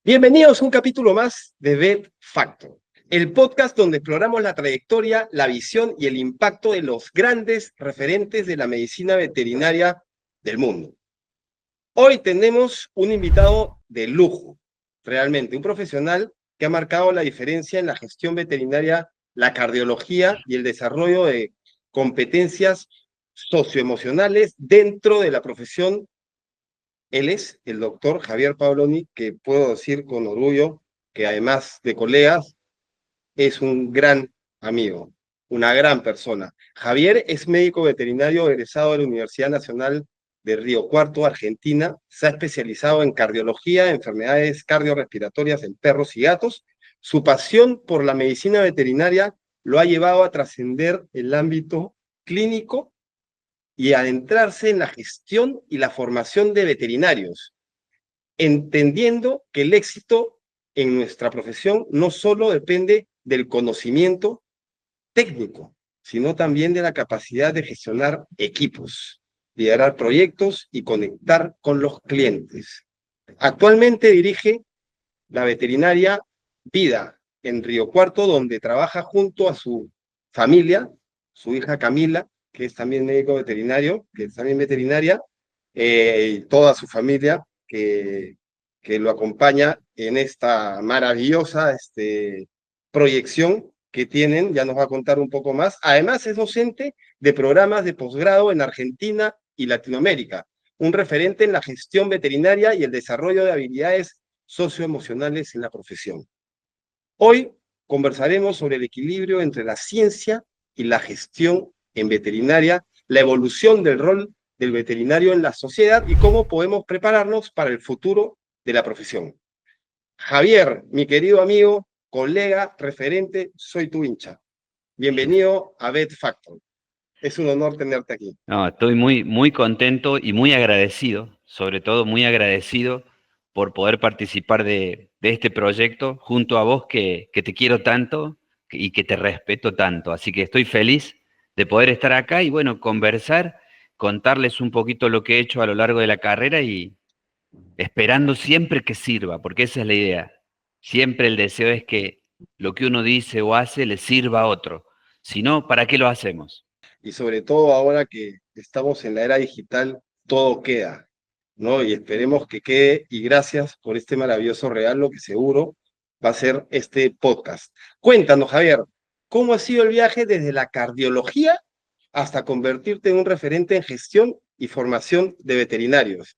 Bienvenidos a un capítulo más de Vet Factor, el podcast donde exploramos la trayectoria, la visión y el impacto de los grandes referentes de la medicina veterinaria del mundo. Hoy tenemos un invitado de lujo, realmente, un profesional que ha marcado la diferencia en la gestión veterinaria, la cardiología y el desarrollo de competencias socioemocionales dentro de la profesión. Él es el doctor Javier Paoloni, que puedo decir con orgullo que además de colegas, es un gran amigo, una gran persona. Javier es médico veterinario egresado de la Universidad Nacional de Río Cuarto, Argentina. Se ha especializado en cardiología, enfermedades cardiorrespiratorias en perros y gatos. Su pasión por la medicina veterinaria lo ha llevado a trascender el ámbito clínico y adentrarse en la gestión y la formación de veterinarios, entendiendo que el éxito en nuestra profesión no solo depende del conocimiento técnico, sino también de la capacidad de gestionar equipos, liderar proyectos y conectar con los clientes. Actualmente dirige la veterinaria Vida en Río Cuarto, donde trabaja junto a su familia, su hija Camila, que es también médico veterinario, que es también veterinaria, y toda su familia que lo acompaña en esta maravillosa proyección que tienen, ya nos va a contar un poco más. Además es docente de programas de posgrado en Argentina y Latinoamérica, un referente en la gestión veterinaria y el desarrollo de habilidades socioemocionales en la profesión. Hoy conversaremos sobre el equilibrio entre la ciencia y la gestión en veterinaria, la evolución del rol del veterinario en la sociedad y cómo podemos prepararnos para el futuro de la profesión. Javier, mi querido amigo, colega, referente, soy tu hincha. Bienvenido a Vet Factor. Es un honor tenerte aquí. No, estoy muy contento y muy agradecido, sobre todo muy agradecido por poder participar de este proyecto junto a vos que te quiero tanto y que te respeto tanto. Así que estoy feliz de poder estar acá y bueno, conversar, contarles un poquito lo que he hecho a lo largo de la carrera y esperando siempre que sirva, porque esa es la idea. Siempre el deseo es que lo que uno dice o hace le sirva a otro. Si no, ¿para qué lo hacemos? Y sobre todo ahora que estamos en la era digital, todo queda, ¿no? Y esperemos que quede, y gracias por este maravilloso regalo que seguro va a ser este podcast. Cuéntanos, Javier, ¿cómo ha sido el viaje desde la cardiología hasta convertirte en un referente en gestión y formación de veterinarios?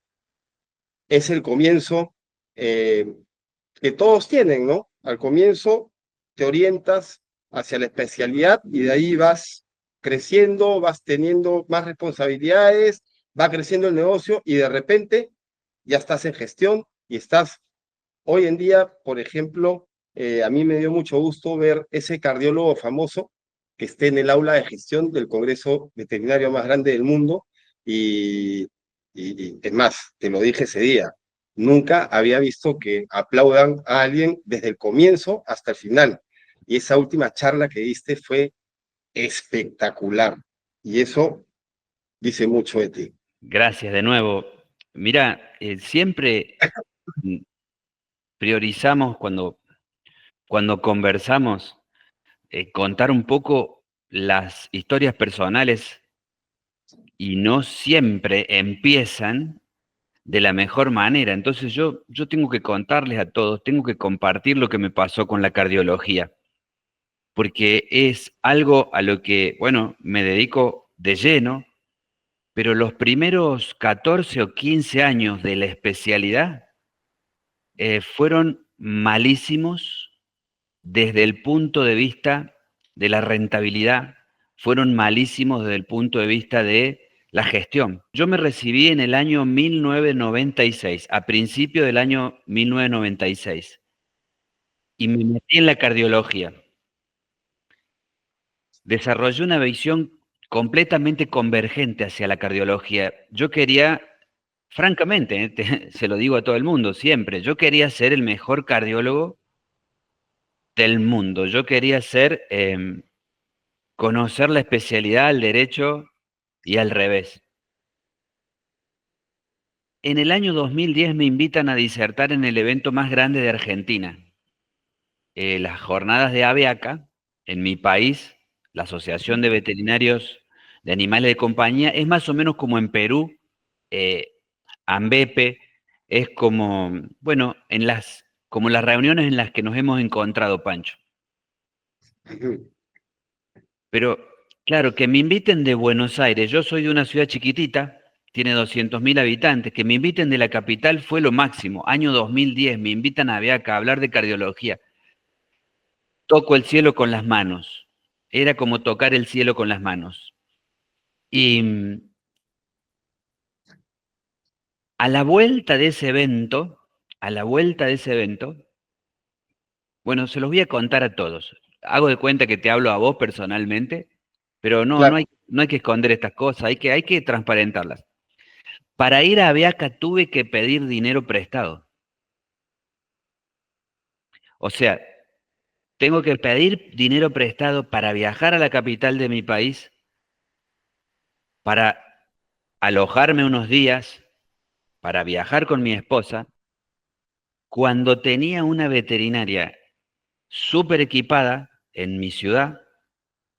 Es el comienzo que todos tienen, ¿no? Al comienzo te orientas hacia la especialidad y de ahí vas creciendo, vas teniendo más responsabilidades, va creciendo el negocio y de repente ya estás en gestión y estás hoy en día, por ejemplo, a mí me dio mucho gusto ver ese cardiólogo famoso que esté en el aula de gestión del Congreso Veterinario más grande del mundo y es más, te lo dije ese día, nunca había visto que aplaudan a alguien desde el comienzo hasta el final. Y esa última charla que diste fue espectacular. Y eso dice mucho de ti. Gracias de nuevo. Mira, siempre priorizamos cuando conversamos, contar un poco las historias personales y no siempre empiezan de la mejor manera. Entonces yo tengo que contarles a todos, tengo que compartir lo que me pasó con la cardiología, porque es algo a lo que, bueno, me dedico de lleno, pero los primeros 14 o 15 años de la especialidad fueron malísimos desde el punto de vista de la rentabilidad, fueron malísimos desde el punto de vista de la gestión. Yo me recibí en el año 1996, a principio del año 1996, y me metí en la cardiología. Desarrollé una visión completamente convergente hacia la cardiología. Yo quería, francamente, se lo digo a todo el mundo siempre, yo quería ser el mejor cardiólogo del mundo. Yo quería ser, conocer la especialidad al derecho y al revés. en el año 2010 me invitan a disertar en el evento más grande de Argentina, las jornadas de Aviaca, en mi país, la Asociación de Veterinarios de Animales de Compañía, es más o menos como en Perú, eh, AMBEPE, es como, bueno, como las reuniones en las que nos hemos encontrado, Pancho. Ujú. Pero, claro, que me inviten de Buenos Aires, yo soy de una ciudad chiquitita, tiene 200.000 habitantes, que me inviten de la capital fue lo máximo. Año 2010, me invitan a Aviaca a hablar de cardiología. Toco el cielo con las manos. Era como tocar el cielo con las manos. Y a la vuelta de ese evento, a la vuelta de ese evento, bueno, se los voy a contar a todos. Hago de cuenta que te hablo a vos personalmente, pero Claro. no hay que esconder estas cosas, hay que transparentarlas. Para ir a Aviaca tuve que pedir dinero prestado. O sea, tengo que pedir dinero prestado para viajar a la capital de mi país, para alojarme unos días, para viajar con mi esposa, cuando tenía una veterinaria súper equipada en mi ciudad.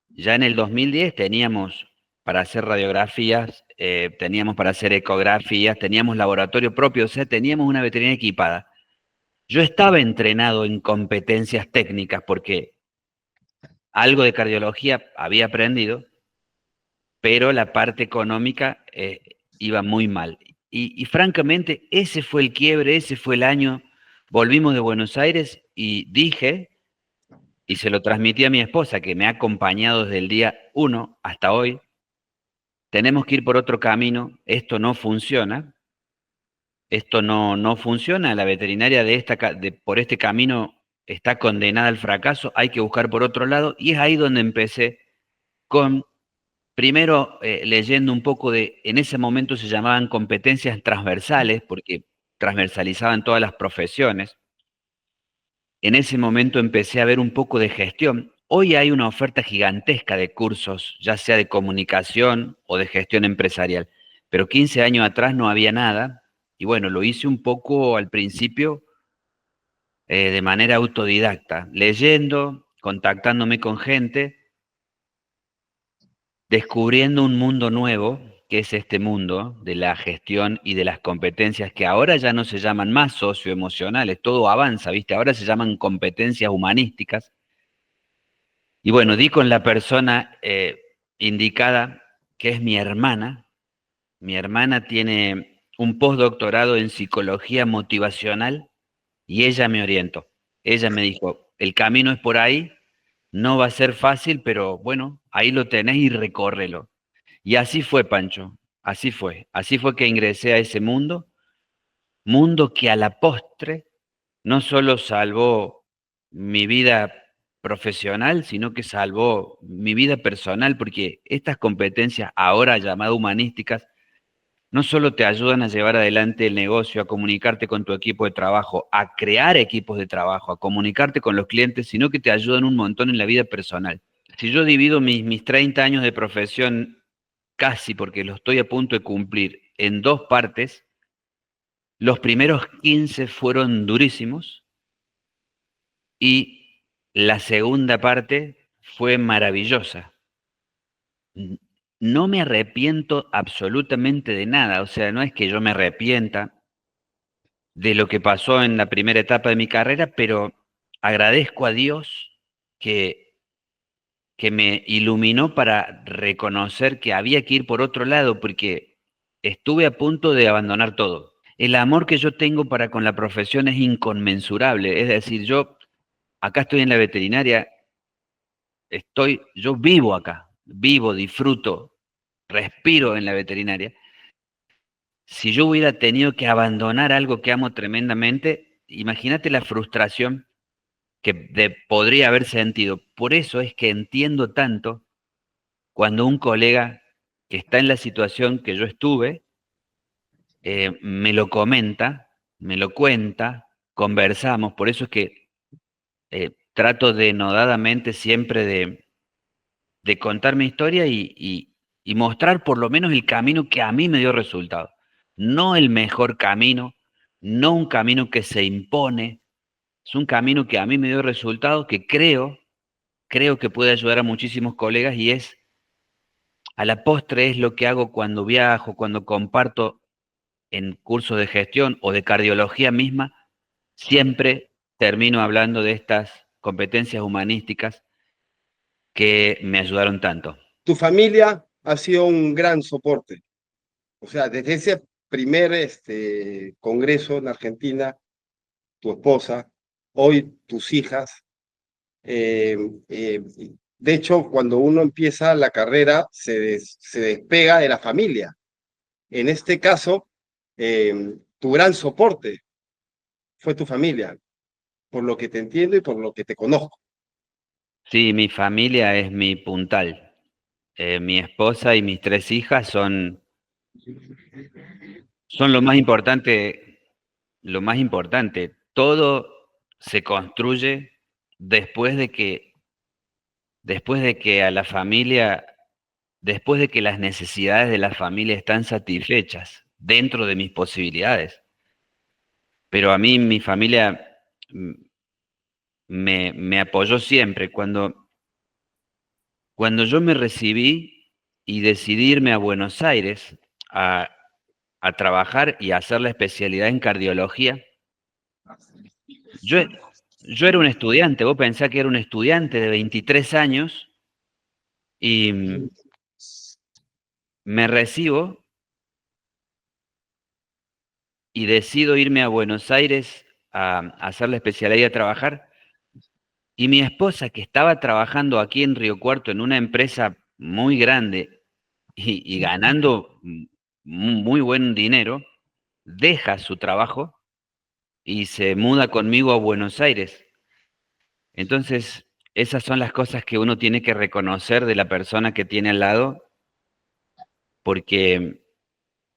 Ya en el 2010 teníamos para hacer radiografías, teníamos para hacer ecografías, teníamos laboratorio propio, o sea, teníamos una veterinaria equipada. Yo estaba entrenado en competencias técnicas porque algo de cardiología había aprendido, pero la parte económica iba muy mal. Y francamente, ese fue el quiebre, ese fue el año. Volvimos de Buenos Aires y dije, y se lo transmití a mi esposa, que me ha acompañado desde el día 1 hasta hoy, tenemos que ir por otro camino, esto no funciona, esto no funciona, la veterinaria por este camino está condenada al fracaso, hay que buscar por otro lado, y es ahí donde empecé con, primero leyendo un poco en ese momento se llamaban competencias transversales, porque transversalizaban todas las profesiones. En ese momento empecé a ver un poco de gestión. Hoy hay una oferta gigantesca de cursos, ya sea de comunicación o de gestión empresarial, pero 15 años atrás no había nada. Y bueno, lo hice un poco al principio de manera autodidacta, leyendo, contactándome con gente, descubriendo un mundo nuevo, que es este mundo de la gestión y de las competencias que ahora ya no se llaman más socioemocionales, todo avanza, ¿viste? Ahora se llaman competencias humanísticas. Y bueno, di con la persona indicada, que es mi hermana. Mi hermana tiene un postdoctorado en psicología motivacional y ella me orientó. Ella me dijo, el camino es por ahí, no va a ser fácil, pero bueno, ahí lo tenés y recórrelo. Y así fue, Pancho, así fue. Así fue que ingresé a ese mundo que a la postre no solo salvó mi vida profesional, sino que salvó mi vida personal, porque estas competencias, ahora llamadas humanísticas, no solo te ayudan a llevar adelante el negocio, a comunicarte con tu equipo de trabajo, a crear equipos de trabajo, a comunicarte con los clientes, sino que te ayudan un montón en la vida personal. Si yo divido mis 30 años de profesión, casi porque lo estoy a punto de cumplir, en dos partes, los primeros 15 fueron durísimos y la segunda parte fue maravillosa. No me arrepiento absolutamente de nada, o sea, no es que yo me arrepienta de lo que pasó en la primera etapa de mi carrera, pero agradezco a Dios que, que me iluminó para reconocer que había que ir por otro lado, porque estuve a punto de abandonar todo. El amor que yo tengo para con la profesión es inconmensurable, es decir, yo acá estoy en la veterinaria, yo vivo acá, vivo, disfruto, respiro en la veterinaria. Si yo hubiera tenido que abandonar algo que amo tremendamente, imagínate la frustración podría haber sentido. Por eso es que entiendo tanto cuando un colega que está en la situación que yo estuve, me lo comenta, me lo cuenta, conversamos. Por eso es que trato denodadamente siempre de contar mi historia y mostrar por lo menos el camino que a mí me dio resultado. no el mejor camino, no un camino que se impone, es un camino que a mí me dio resultados que creo que puede ayudar a muchísimos colegas y es, a la postre es lo que hago cuando viajo, cuando comparto en cursos de gestión o de cardiología misma, siempre termino hablando de estas competencias humanísticas que me ayudaron tanto. Tu familia ha sido un gran soporte. O sea, desde ese primer congreso en Argentina, tu esposa, hoy tus hijas. eh, eh, de hecho, cuando uno empieza la carrera, se despega de la familia. En este caso, tu gran soporte fue tu familia, por lo que te entiendo y por lo que te conozco. Sí, mi familia es mi puntal. Mi esposa y mis 3 hijas son lo más importante, lo más importante. Todo se construye después de que, después de que a la familia, después de que las necesidades de la familia están satisfechas dentro de mis posibilidades. Pero a mí mi familia mm, me apoyó siempre. Cuando yo me recibí y decidí irme a Buenos Aires a, a trabajar y a hacer la especialidad en cardiología, yo, yo era un estudiante, vos pensás que era un estudiante de 23 años y me recibo y decido irme a Buenos Aires a hacer la especialidad y a trabajar. Y mi esposa, que estaba trabajando aquí en Río Cuarto en una empresa muy grande y ganando muy buen dinero, deja su trabajo y se muda conmigo a Buenos Aires. Entonces, esas son las cosas que uno tiene que reconocer de la persona que tiene al lado, porque,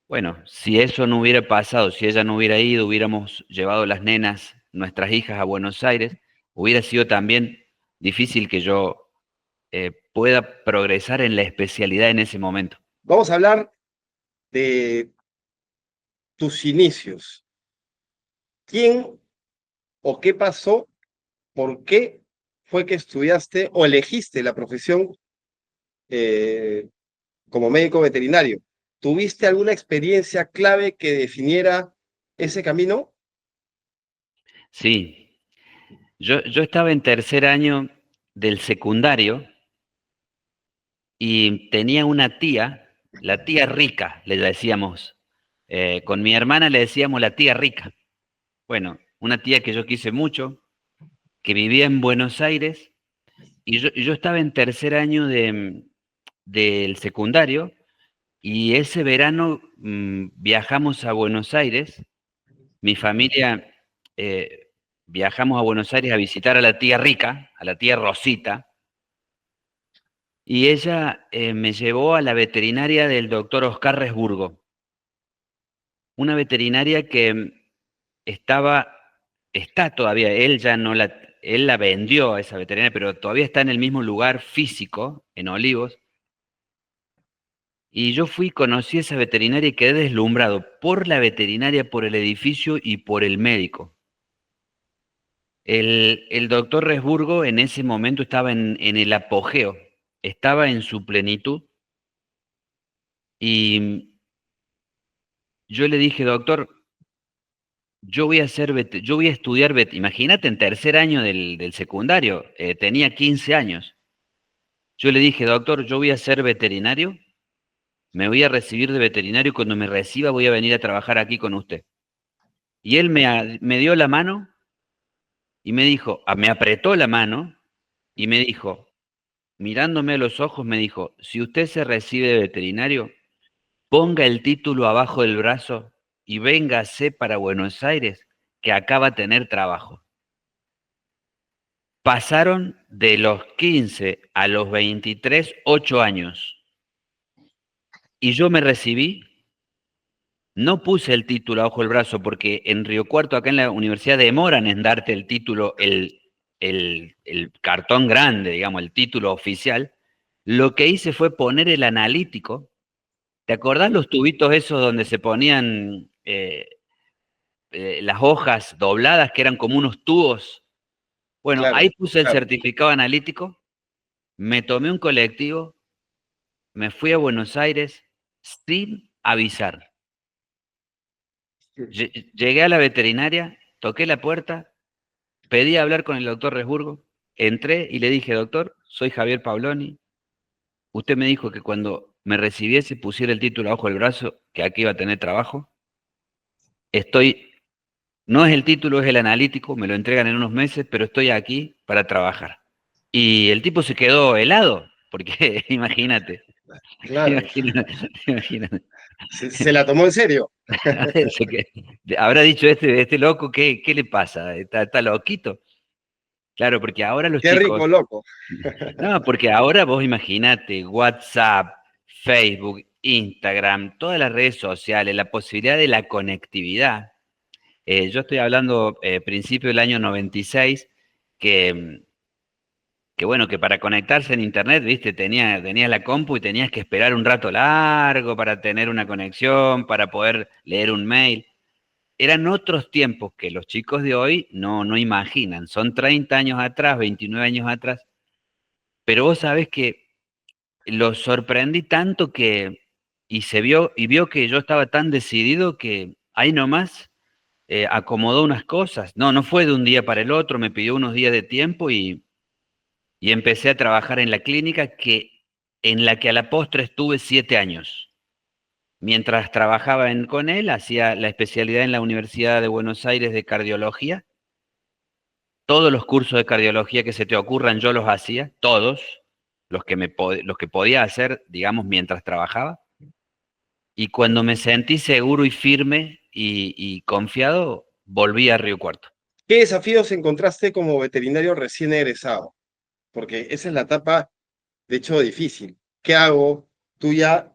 bueno, si eso no hubiera pasado, si ella no hubiera ido, hubiéramos llevado las nenas, nuestras hijas a Buenos Aires, hubiera sido también difícil que yo pueda progresar en la especialidad en ese momento. Vamos a hablar de tus inicios. ¿Quién o qué pasó? ¿Por qué fue que estudiaste o elegiste la profesión eh, como médico veterinario? ¿Tuviste alguna experiencia clave que definiera ese camino? Sí, yo estaba en tercer año del secundario y tenía una tía, la tía rica, le decíamos. Con mi hermana le decíamos la tía rica. Bueno, una tía que yo quise mucho, que vivía en Buenos Aires, y yo estaba en tercer año del secundario, y ese verano viajamos a Buenos Aires, mi familia viajamos a Buenos Aires a visitar a la tía rica, a la tía Rosita, y ella me llevó a la veterinaria del doctor Oscar Resburgo, una veterinaria que estaba, está todavía, él ya no la, él la vendió a esa veterinaria, pero todavía está en el mismo lugar físico, en Olivos. Y yo fui, conocí a esa veterinaria y quedé deslumbrado por la veterinaria, por el edificio y por el médico. El doctor Resburgo en ese momento estaba en el apogeo, estaba en su plenitud y yo le dije, doctor, yo voy a estudiar, imagínate en tercer año del secundario, tenía 15 años. Yo le dije, doctor, yo voy a ser veterinario, me voy a recibir de veterinario y cuando me reciba voy a venir a trabajar aquí con usted. Y él me dio la mano y me dijo, me apretó la mano y me dijo, mirándome a los ojos, me dijo, si usted se recibe de veterinario, ponga el título abajo del brazo y véngase para Buenos Aires, que acá va a tener trabajo. Pasaron de los 15 a los 23, 8 años. Y yo me recibí, no puse el título abajo del brazo porque en Río Cuarto, acá en la universidad, demoran en darte el título, el cartón grande, digamos, el título oficial. Lo que hice fue poner el analítico ¿Te acordás los tubitos esos donde se ponían las hojas dobladas, que eran como unos tubos? Bueno, ahí Claro, puse el claro. certificado analítico, me tomé un colectivo, me fui a Buenos Aires sin avisar. Llegué a la veterinaria, toqué la puerta, pedí hablar con el doctor Resburgo, entré y le dije, doctor, soy Javier Pabloni. Usted me dijo que cuando me recibiese pusiera el título abajo del brazo, que aquí iba a tener trabajo. No es el título, es el analítico, me lo entregan en unos meses, pero estoy aquí para trabajar. Y el tipo se quedó helado, porque imagínate, Claro, imagínate. se la tomó en serio. A ver, habrá dicho este loco, ¿qué le pasa? ¿Está loquito? Claro, porque ahora los Qué rico, chicos, loco. no, porque ahora vos imaginate, WhatsApp, Facebook, Instagram, todas las redes sociales, la posibilidad de la conectividad. Yo estoy hablando principio del año 96, que, que bueno, que para conectarse en internet, viste, tenías la compu y tenías que esperar un rato largo para tener una conexión, para poder leer un mail. Eran otros tiempos que los chicos de hoy no imaginan. Son 30 años atrás, 29 años atrás, pero vos sabés que los sorprendí tanto y vio que yo estaba tan decidido que ahí nomás acomodó unas cosas. No fue de un día para el otro, me pidió unos días de tiempo y empecé a trabajar en la clínica en la que a la postre estuve 7 años. Mientras trabajaba con él, hacía la especialidad en la Universidad de Buenos Aires de cardiología. Todos los cursos de cardiología que se te ocurran yo los hacía, todos, los que podía hacer, digamos, mientras trabajaba. Y cuando me sentí seguro y firme y confiado, volví a Río Cuarto. ¿Qué desafíos encontraste como veterinario recién egresado? Porque esa es la etapa, de hecho, difícil. ¿Qué hago? Tú ya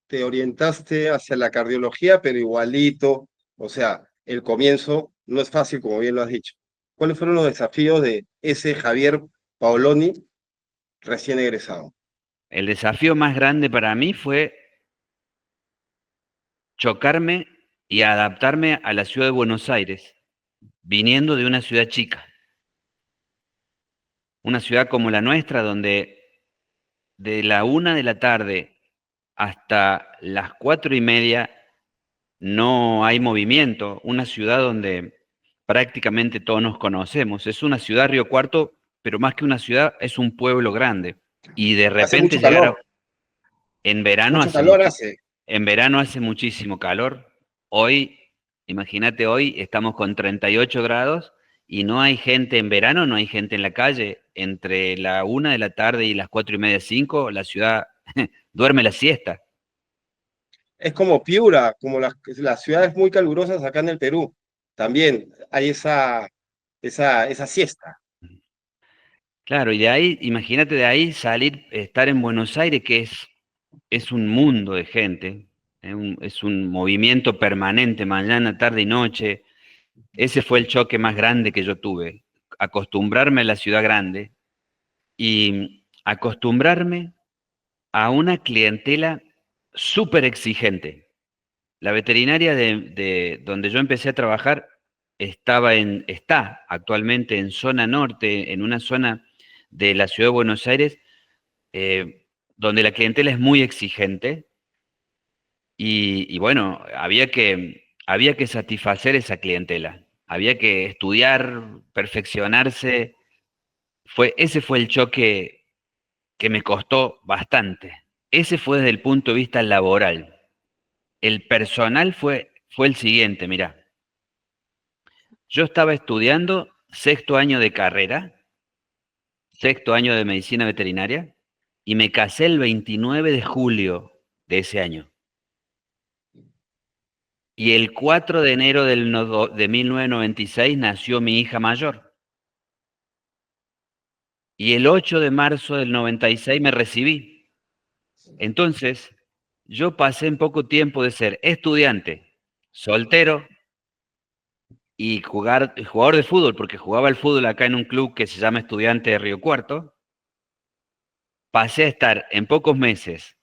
te orientaste hacia la cardiología, pero igualito, o sea, el comienzo no es fácil, como bien lo has dicho. ¿Cuáles fueron los desafíos de ese Javier Paoloni recién egresado? El desafío más grande para mí fue chocarme y adaptarme a la ciudad de Buenos Aires, viniendo de una ciudad chica, una ciudad como la nuestra, donde de la 1 de la tarde hasta las 4:30 no hay movimiento, una ciudad donde prácticamente todos nos conocemos. Es una ciudad, Río Cuarto, pero más que una ciudad, es un pueblo grande. Y de Hace repente mucho calor, en verano mucho calor hace. en verano hace muchísimo calor. Hoy, imagínate, hoy estamos con 38 grados y no hay gente en verano, no hay gente en la calle. Entre la 1 de la tarde y las 4:30, 5, la ciudad duerme la siesta. Es como Piura, como las ciudades muy calurosas acá en el Perú. También hay esa siesta. Claro, y de ahí, imagínate de ahí salir, estar en Buenos Aires, que es un mundo de gente, es un movimiento permanente, mañana, tarde y noche. Ese fue el choque más grande que yo tuve, acostumbrarme a la ciudad grande y acostumbrarme a una clientela súper exigente. La veterinaria de donde yo empecé a trabajar está actualmente en zona norte, en una zona de la ciudad de Buenos Aires, donde la clientela es muy exigente y bueno, había que satisfacer esa clientela, había que estudiar, perfeccionarse. Ese fue el choque que me costó bastante. Ese fue desde el punto de vista laboral. El personal fue el siguiente, mirá. Yo estaba estudiando sexto año de carrera, sexto año de medicina veterinaria, y me casé el 29 de julio de ese año. Y el 4 de enero de 1996 nació mi hija mayor. Y el 8 de marzo del 96 me recibí. Entonces, yo pasé en poco tiempo de ser estudiante, soltero y jugador de fútbol, porque jugaba al fútbol acá en un club que se llama Estudiante de Río Cuarto. Pasé a estar en pocos meses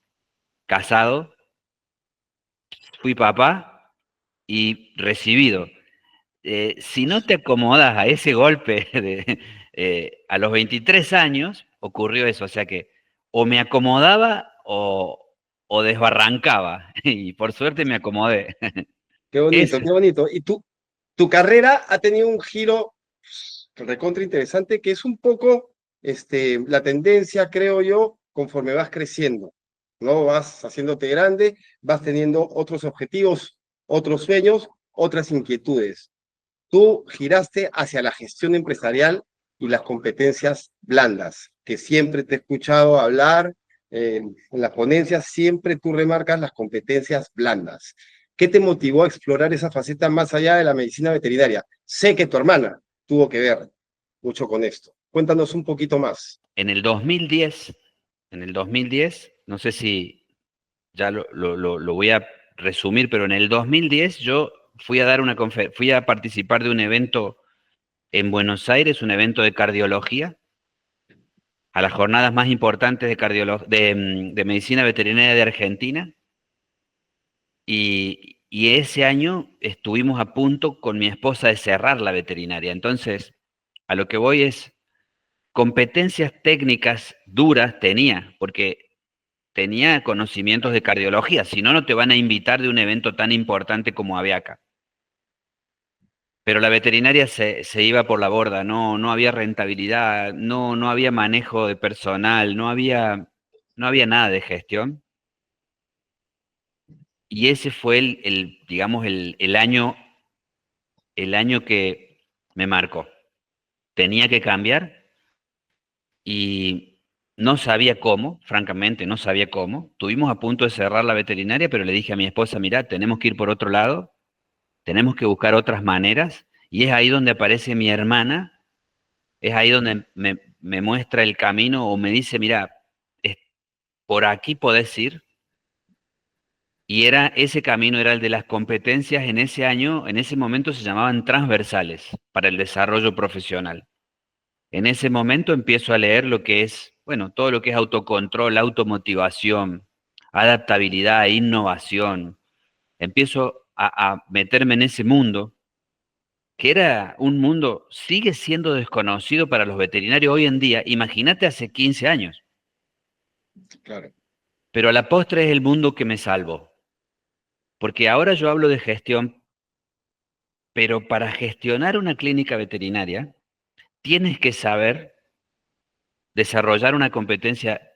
casado fui papá y recibido. Si no te acomodas a ese golpe a los 23 años, ocurrió eso. O sea que o me acomodaba o desbarrancaba. Y por suerte me acomodé. Qué bonito, Eso. qué bonito. Y tu carrera ha tenido un giro recontra interesante, que es un poco la tendencia, creo yo, conforme vas creciendo, ¿no? Vas haciéndote grande, vas teniendo otros objetivos, otros sueños, otras inquietudes. Tú giraste hacia la gestión empresarial y las competencias blandas, que siempre te he escuchado hablar en las ponencias, siempre tú remarcas las competencias blandas. ¿Qué te motivó a explorar esa faceta más allá de la medicina veterinaria? Sé que tu hermana tuvo que ver mucho con esto. Cuéntanos un poquito más. En el 2010, no sé si ya lo voy a resumir, pero en el 2010 yo fui a participar de un evento en Buenos Aires, un evento de cardiología, a las jornadas más importantes de medicina veterinaria de Argentina. Y ese año estuvimos a punto con mi esposa de cerrar la veterinaria. Entonces, a lo que voy es, competencias técnicas duras tenía, porque tenía conocimientos de cardiología, si no, no te van a invitar de un evento tan importante como Aviaca. Pero la veterinaria se iba por la borda, no había rentabilidad, no había manejo de personal, no había nada de gestión. Y ese fue digamos, el año que me marcó. Tenía que cambiar y no sabía cómo, francamente, no sabía cómo. Estuvimos a punto de cerrar la veterinaria, pero le dije a mi esposa, mira, tenemos que ir por otro lado, tenemos que buscar otras maneras. Y es ahí donde aparece mi hermana, es ahí donde me muestra el camino o me dice, mira, por aquí podés ir. Y ese camino era el de las competencias en ese año, en ese momento se llamaban transversales para el desarrollo profesional. En ese momento empiezo a leer lo que es, bueno, todo lo que es autocontrol, automotivación, adaptabilidad, innovación. Empiezo a meterme en ese mundo, que era un mundo, sigue siendo desconocido para los veterinarios hoy en día. Imagínate hace 15 años. Claro. Pero a la postre es el mundo que me salvó. Porque ahora yo hablo de gestión, pero para gestionar una clínica veterinaria, tienes que saber desarrollar una competencia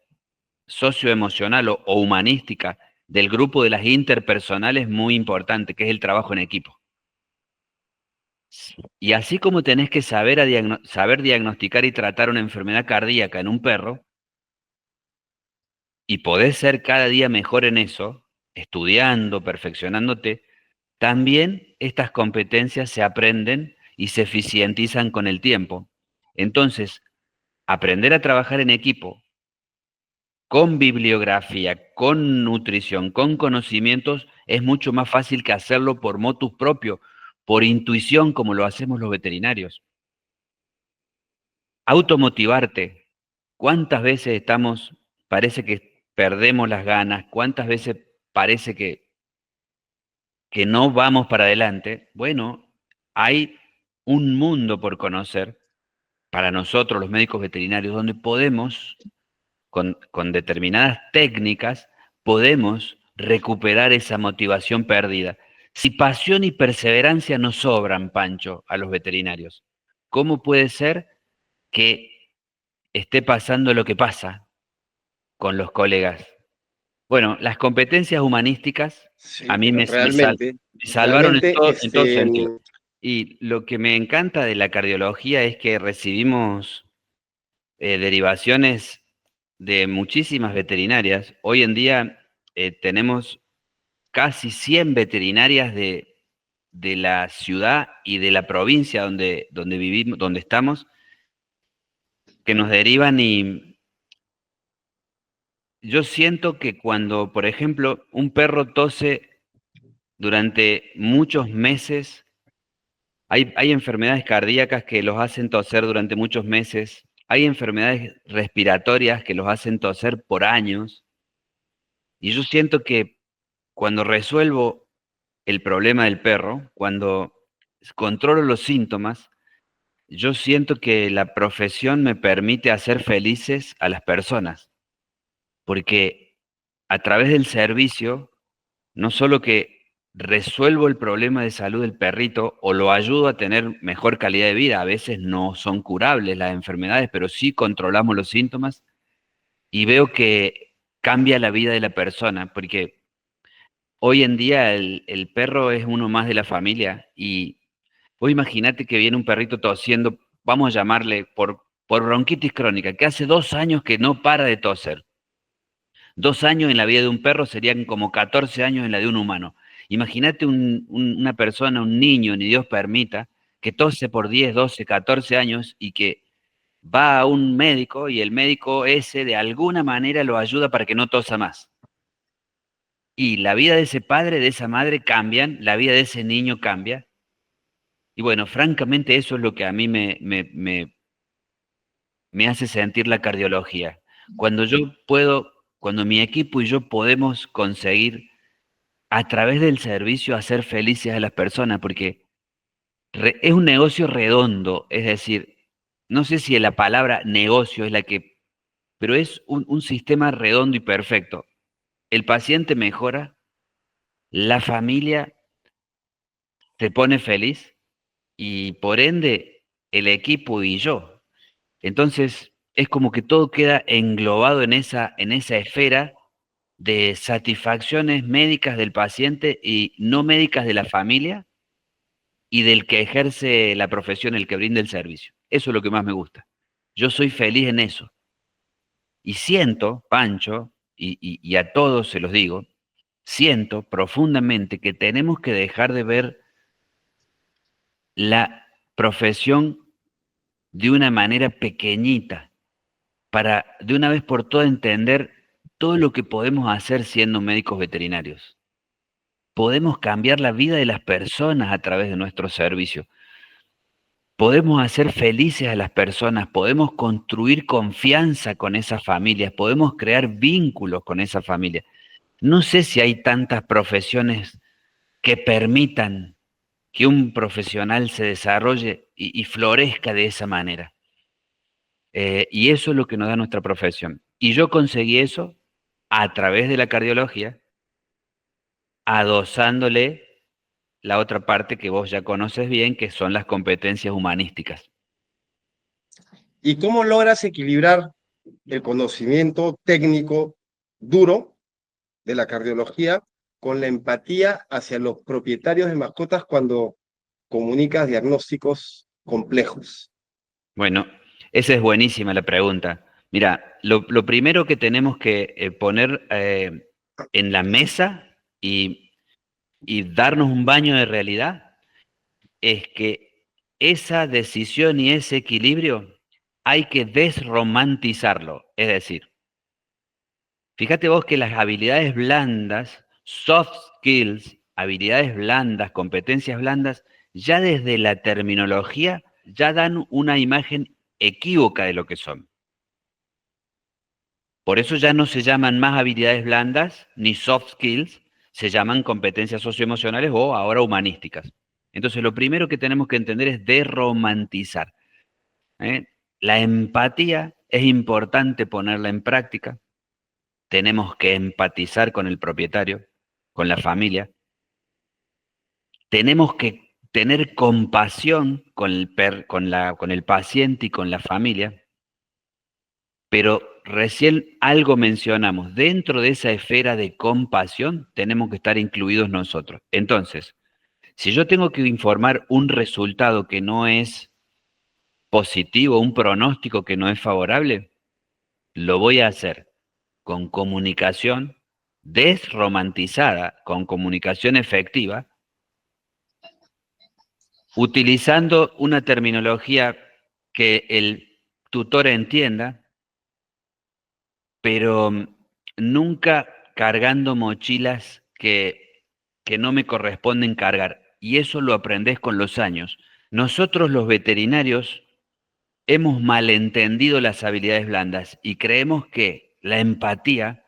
socioemocional o humanística del grupo de las interpersonales muy importante, que es el trabajo en equipo. Y así como tenés que saber diagnosticar y tratar una enfermedad cardíaca en un perro, y podés ser cada día mejor en eso, estudiando, perfeccionándote, también estas competencias se aprenden y se eficientizan con el tiempo. Entonces, aprender a trabajar en equipo con bibliografía, con nutrición, con conocimientos, es mucho más fácil que hacerlo por motus propio, por intuición, como lo hacemos los veterinarios. Automotivarte. ¿Cuántas veces parece que perdemos las ganas? ¿Cuántas veces parece que no vamos para adelante? Bueno, hay un mundo por conocer para nosotros, los médicos veterinarios, donde podemos con determinadas técnicas, podemos recuperar esa motivación perdida. Si pasión y perseverancia nos sobran, Pancho, a los veterinarios, ¿cómo puede ser que esté pasando lo que pasa con los colegas? Bueno, las competencias humanísticas a Sí, mí realmente, me salvaron realmente, en todo sentido. Y lo que me encanta de la cardiología es que recibimos derivaciones de muchísimas veterinarias. Hoy en día tenemos casi 100 veterinarias de la ciudad y de la provincia donde vivimos, donde estamos, que nos derivan y yo siento que cuando, por ejemplo, un perro tose durante muchos meses, hay enfermedades cardíacas que los hacen toser durante muchos meses, hay enfermedades respiratorias que los hacen toser por años, y yo siento que cuando resuelvo el problema del perro, cuando controlo los síntomas, yo siento que la profesión me permite hacer felices a las personas, porque a través del servicio, no solo que resuelvo el problema de salud del perrito o lo ayudo a tener mejor calidad de vida, a veces no son curables las enfermedades, pero sí controlamos los síntomas y veo que cambia la vida de la persona, porque hoy en día el perro es uno más de la familia y vos imaginate que viene un perrito tosiendo, vamos a llamarle por bronquitis crónica, que hace 2 años que no para de toser. 2 años en la vida de un perro serían como 14 años en la de un humano. Imagínate una persona, un niño, ni Dios permita, que tose por 10, 12, 14 años y que va a un médico y el médico ese de alguna manera lo ayuda para que no tosa más. Y la vida de ese padre, de esa madre cambian, la vida de ese niño cambia. Y bueno, francamente eso es lo que a mí me hace sentir la cardiología. Cuando yo puedo, cuando mi equipo y yo podemos conseguir a través del servicio hacer felices a las personas, porque es un negocio redondo, es decir, no sé si la palabra negocio es la que, pero es un sistema redondo y perfecto. El paciente mejora, la familia se pone feliz y por ende el equipo y yo. Entonces es como que todo queda englobado en esa esfera de satisfacciones médicas del paciente y no médicas de la familia y del que ejerce la profesión, el que brinda el servicio. Eso es lo que más me gusta. Yo soy feliz en eso. Y siento, Pancho, y a todos se los digo, siento profundamente que tenemos que dejar de ver la profesión de una manera pequeñita para de una vez por todas entender todo lo que podemos hacer siendo médicos veterinarios. Podemos cambiar la vida de las personas a través de nuestro servicio. Podemos hacer felices a las personas, podemos construir confianza con esas familias, podemos crear vínculos con esa familia. No sé si hay tantas profesiones que permitan que un profesional se desarrolle y florezca de esa manera. Y eso es lo que nos da nuestra profesión. Y yo conseguí eso a través de la cardiología, adosándole la otra parte que vos ya conoces bien, que son las competencias humanísticas. ¿Y cómo logras equilibrar el conocimiento técnico duro de la cardiología con la empatía hacia los propietarios de mascotas cuando comunicas diagnósticos complejos? Bueno, esa es buenísima la pregunta. Mira, lo primero que tenemos que poner en la mesa y darnos un baño de realidad es que esa decisión y ese equilibrio hay que desromantizarlo. Es decir, fíjate vos que las habilidades blandas, soft skills, habilidades blandas, competencias blandas, ya desde la terminología ya dan una imagen equívoca de lo que son. Por eso ya no se llaman más habilidades blandas ni soft skills, se llaman competencias socioemocionales o ahora humanísticas. Entonces, lo primero que tenemos que entender es derromantizar, ¿eh? La empatía es importante ponerla en práctica. Tenemos que empatizar con el propietario, con la familia. Tenemos que tener compasión con con el paciente y con la familia. Pero recién algo mencionamos, dentro de esa esfera de compasión tenemos que estar incluidos nosotros. Entonces, si yo tengo que informar un resultado que no es positivo, un pronóstico que no es favorable, lo voy a hacer con comunicación desromantizada, con comunicación efectiva, utilizando una terminología que el tutor entienda, pero nunca cargando mochilas que no me corresponden cargar. Y eso lo aprendes con los años. Nosotros los veterinarios hemos malentendido las habilidades blandas y creemos que la empatía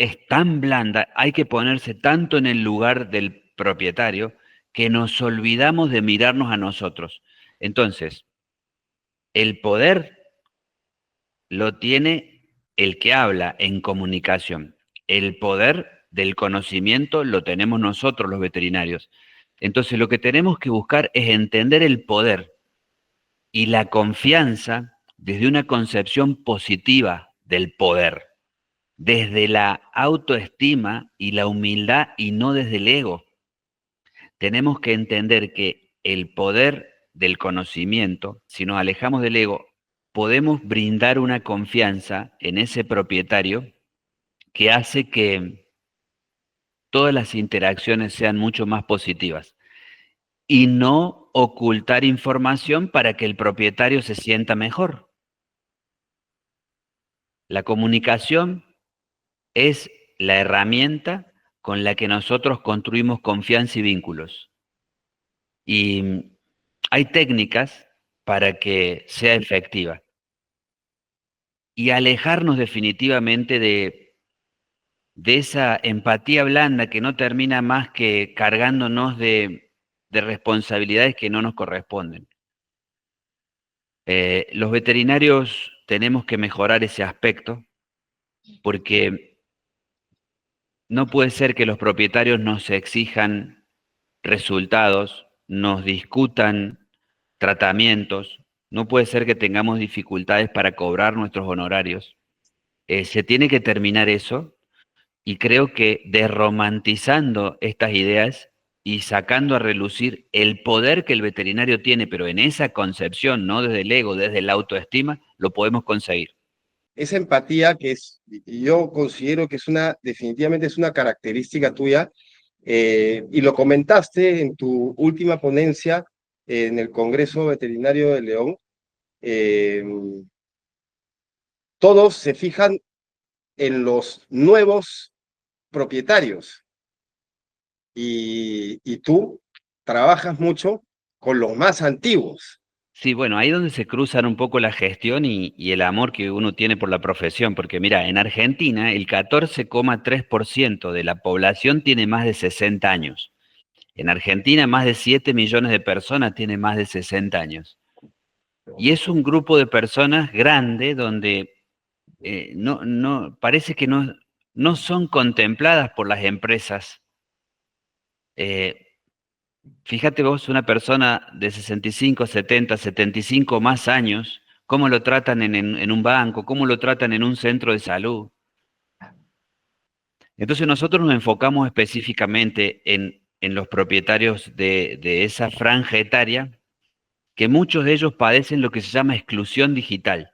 es tan blanda, hay que ponerse tanto en el lugar del propietario que nos olvidamos de mirarnos a nosotros. Entonces, el poder lo tiene el que habla en comunicación. El poder del conocimiento lo tenemos nosotros, los veterinarios. Entonces, lo que tenemos que buscar es entender el poder y la confianza desde una concepción positiva del poder, desde la autoestima y la humildad y no desde el ego. Tenemos que entender que el poder del conocimiento, si nos alejamos del ego, podemos brindar una confianza en ese propietario que hace que todas las interacciones sean mucho más positivas y no ocultar información para que el propietario se sienta mejor. La comunicación es la herramienta con la que nosotros construimos confianza y vínculos. Y hay técnicas para que sea efectiva. Y alejarnos definitivamente de esa empatía blanda que no termina más que cargándonos de responsabilidades que no nos corresponden. Los veterinarios tenemos que mejorar ese aspecto porque no puede ser que los propietarios nos exijan resultados, nos discutan tratamientos, no puede ser que tengamos dificultades para cobrar nuestros honorarios. Se tiene que terminar eso y creo que desromantizando estas ideas y sacando a relucir el poder que el veterinario tiene, pero en esa concepción, no desde el ego, desde la autoestima, lo podemos conseguir. Esa empatía que es, y yo considero que es definitivamente es una característica tuya, y lo comentaste en tu última ponencia en el Congreso Veterinario de León. eh, Todos se fijan en los nuevos propietarios y tú trabajas mucho con los más antiguos. Sí, bueno, ahí es donde se cruzan un poco la gestión y el amor que uno tiene por la profesión, porque mira, en Argentina el 14,3% de la población tiene más de 60 años. En Argentina más de 7 millones de personas tienen más de 60 años. Y es un grupo de personas grande donde parece que no son contempladas por las empresas. Fíjate vos, una persona de 65, 70, 75 más años, cómo lo tratan en un banco, cómo lo tratan en un centro de salud. Entonces nosotros nos enfocamos específicamente en los propietarios de esa franja etaria, que muchos de ellos padecen lo que se llama exclusión digital.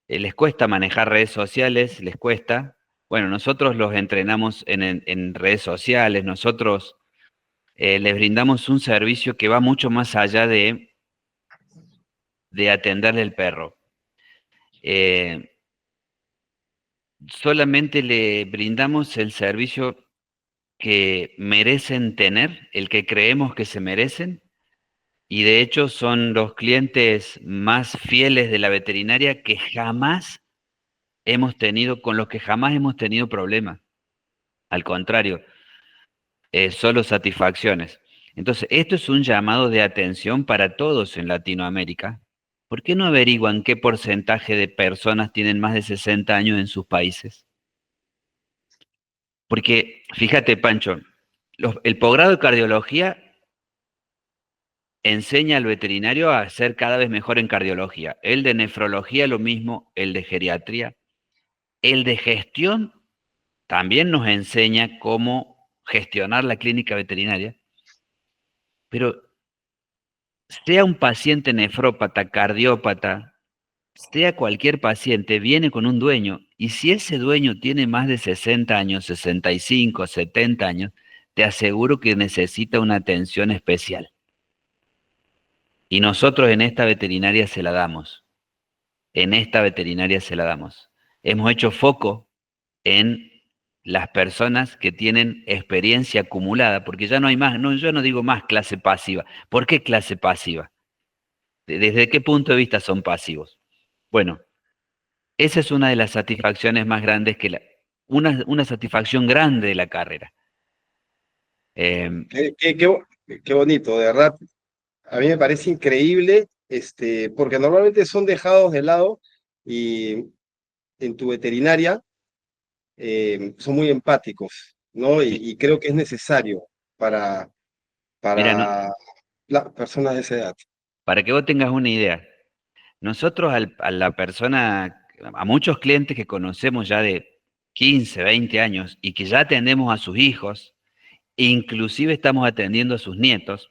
Les cuesta manejar redes sociales, les cuesta. Bueno, nosotros los entrenamos en redes sociales, nosotros les brindamos un servicio que va mucho más allá de atenderle al perro. Solamente le brindamos el servicio que merecen tener, el que creemos que se merecen, y de hecho son los clientes más fieles de la veterinaria que jamás hemos tenido, con los que jamás hemos tenido problemas. Al contrario, solo satisfacciones. Entonces, esto es un llamado de atención para todos en Latinoamérica. ¿Por qué no averiguan qué porcentaje de personas tienen más de 60 años en sus países? Porque, fíjate, Pancho, el posgrado de cardiología enseña al veterinario a ser cada vez mejor en cardiología. El de nefrología lo mismo, el de geriatría. El de gestión también nos enseña cómo gestionar la clínica veterinaria. Pero sea un paciente nefrópata, cardiópata, sea cualquier paciente, viene con un dueño. Y si ese dueño tiene más de 60 años, 65, 70 años, te aseguro que necesita una atención especial. Y nosotros en esta veterinaria se la damos. En esta veterinaria se la damos. Hemos hecho foco en las personas que tienen experiencia acumulada, porque ya no hay más, no, yo no digo más clase pasiva. ¿Por qué clase pasiva? ¿Desde qué punto de vista son pasivos? Bueno, esa es una de las satisfacciones más grandes una satisfacción grande de la carrera. Qué bonito, de verdad. A mí me parece increíble, porque normalmente son dejados de lado y en tu veterinaria son muy empáticos, ¿no? Sí. Y creo que es necesario para, Mira, para las personas de esa edad. para que vos tengas una idea, nosotros a la persona, a muchos clientes que conocemos ya de 15, 20 años y que ya atendemos a sus hijos, inclusive estamos atendiendo a sus nietos,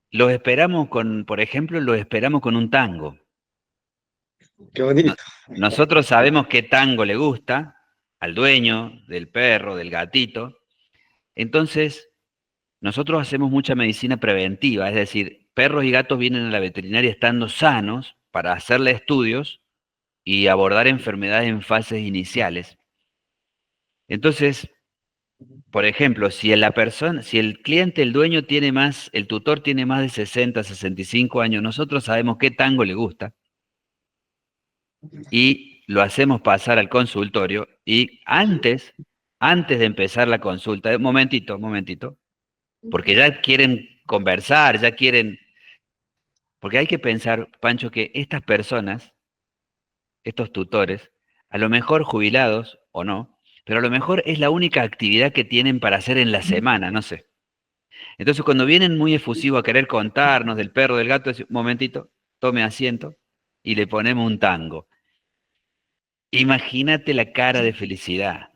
los esperamos por ejemplo, los esperamos con un tango. Qué No- bonito. Nosotros sabemos qué tango le gusta al dueño del perro, del gatito. Entonces, nosotros hacemos mucha medicina preventiva, es decir, perros y gatos vienen a la veterinaria estando sanos para hacerle estudios y abordar enfermedades en fases iniciales. Entonces, por ejemplo, si el cliente, el dueño tiene más, el tutor tiene más de 60, 65 años, nosotros sabemos qué tango le gusta y lo hacemos pasar al consultorio y antes de empezar la consulta, momentito, porque ya quieren conversar, porque hay que pensar, Pancho, que estas personas, estos tutores, a lo mejor jubilados o no, pero a lo mejor es la única actividad que tienen para hacer en la semana, no sé. Entonces, cuando vienen muy efusivos a querer contarnos del perro, del gato, decimos, momentito, tome asiento y le ponemos un tango. Imagínate la cara de felicidad.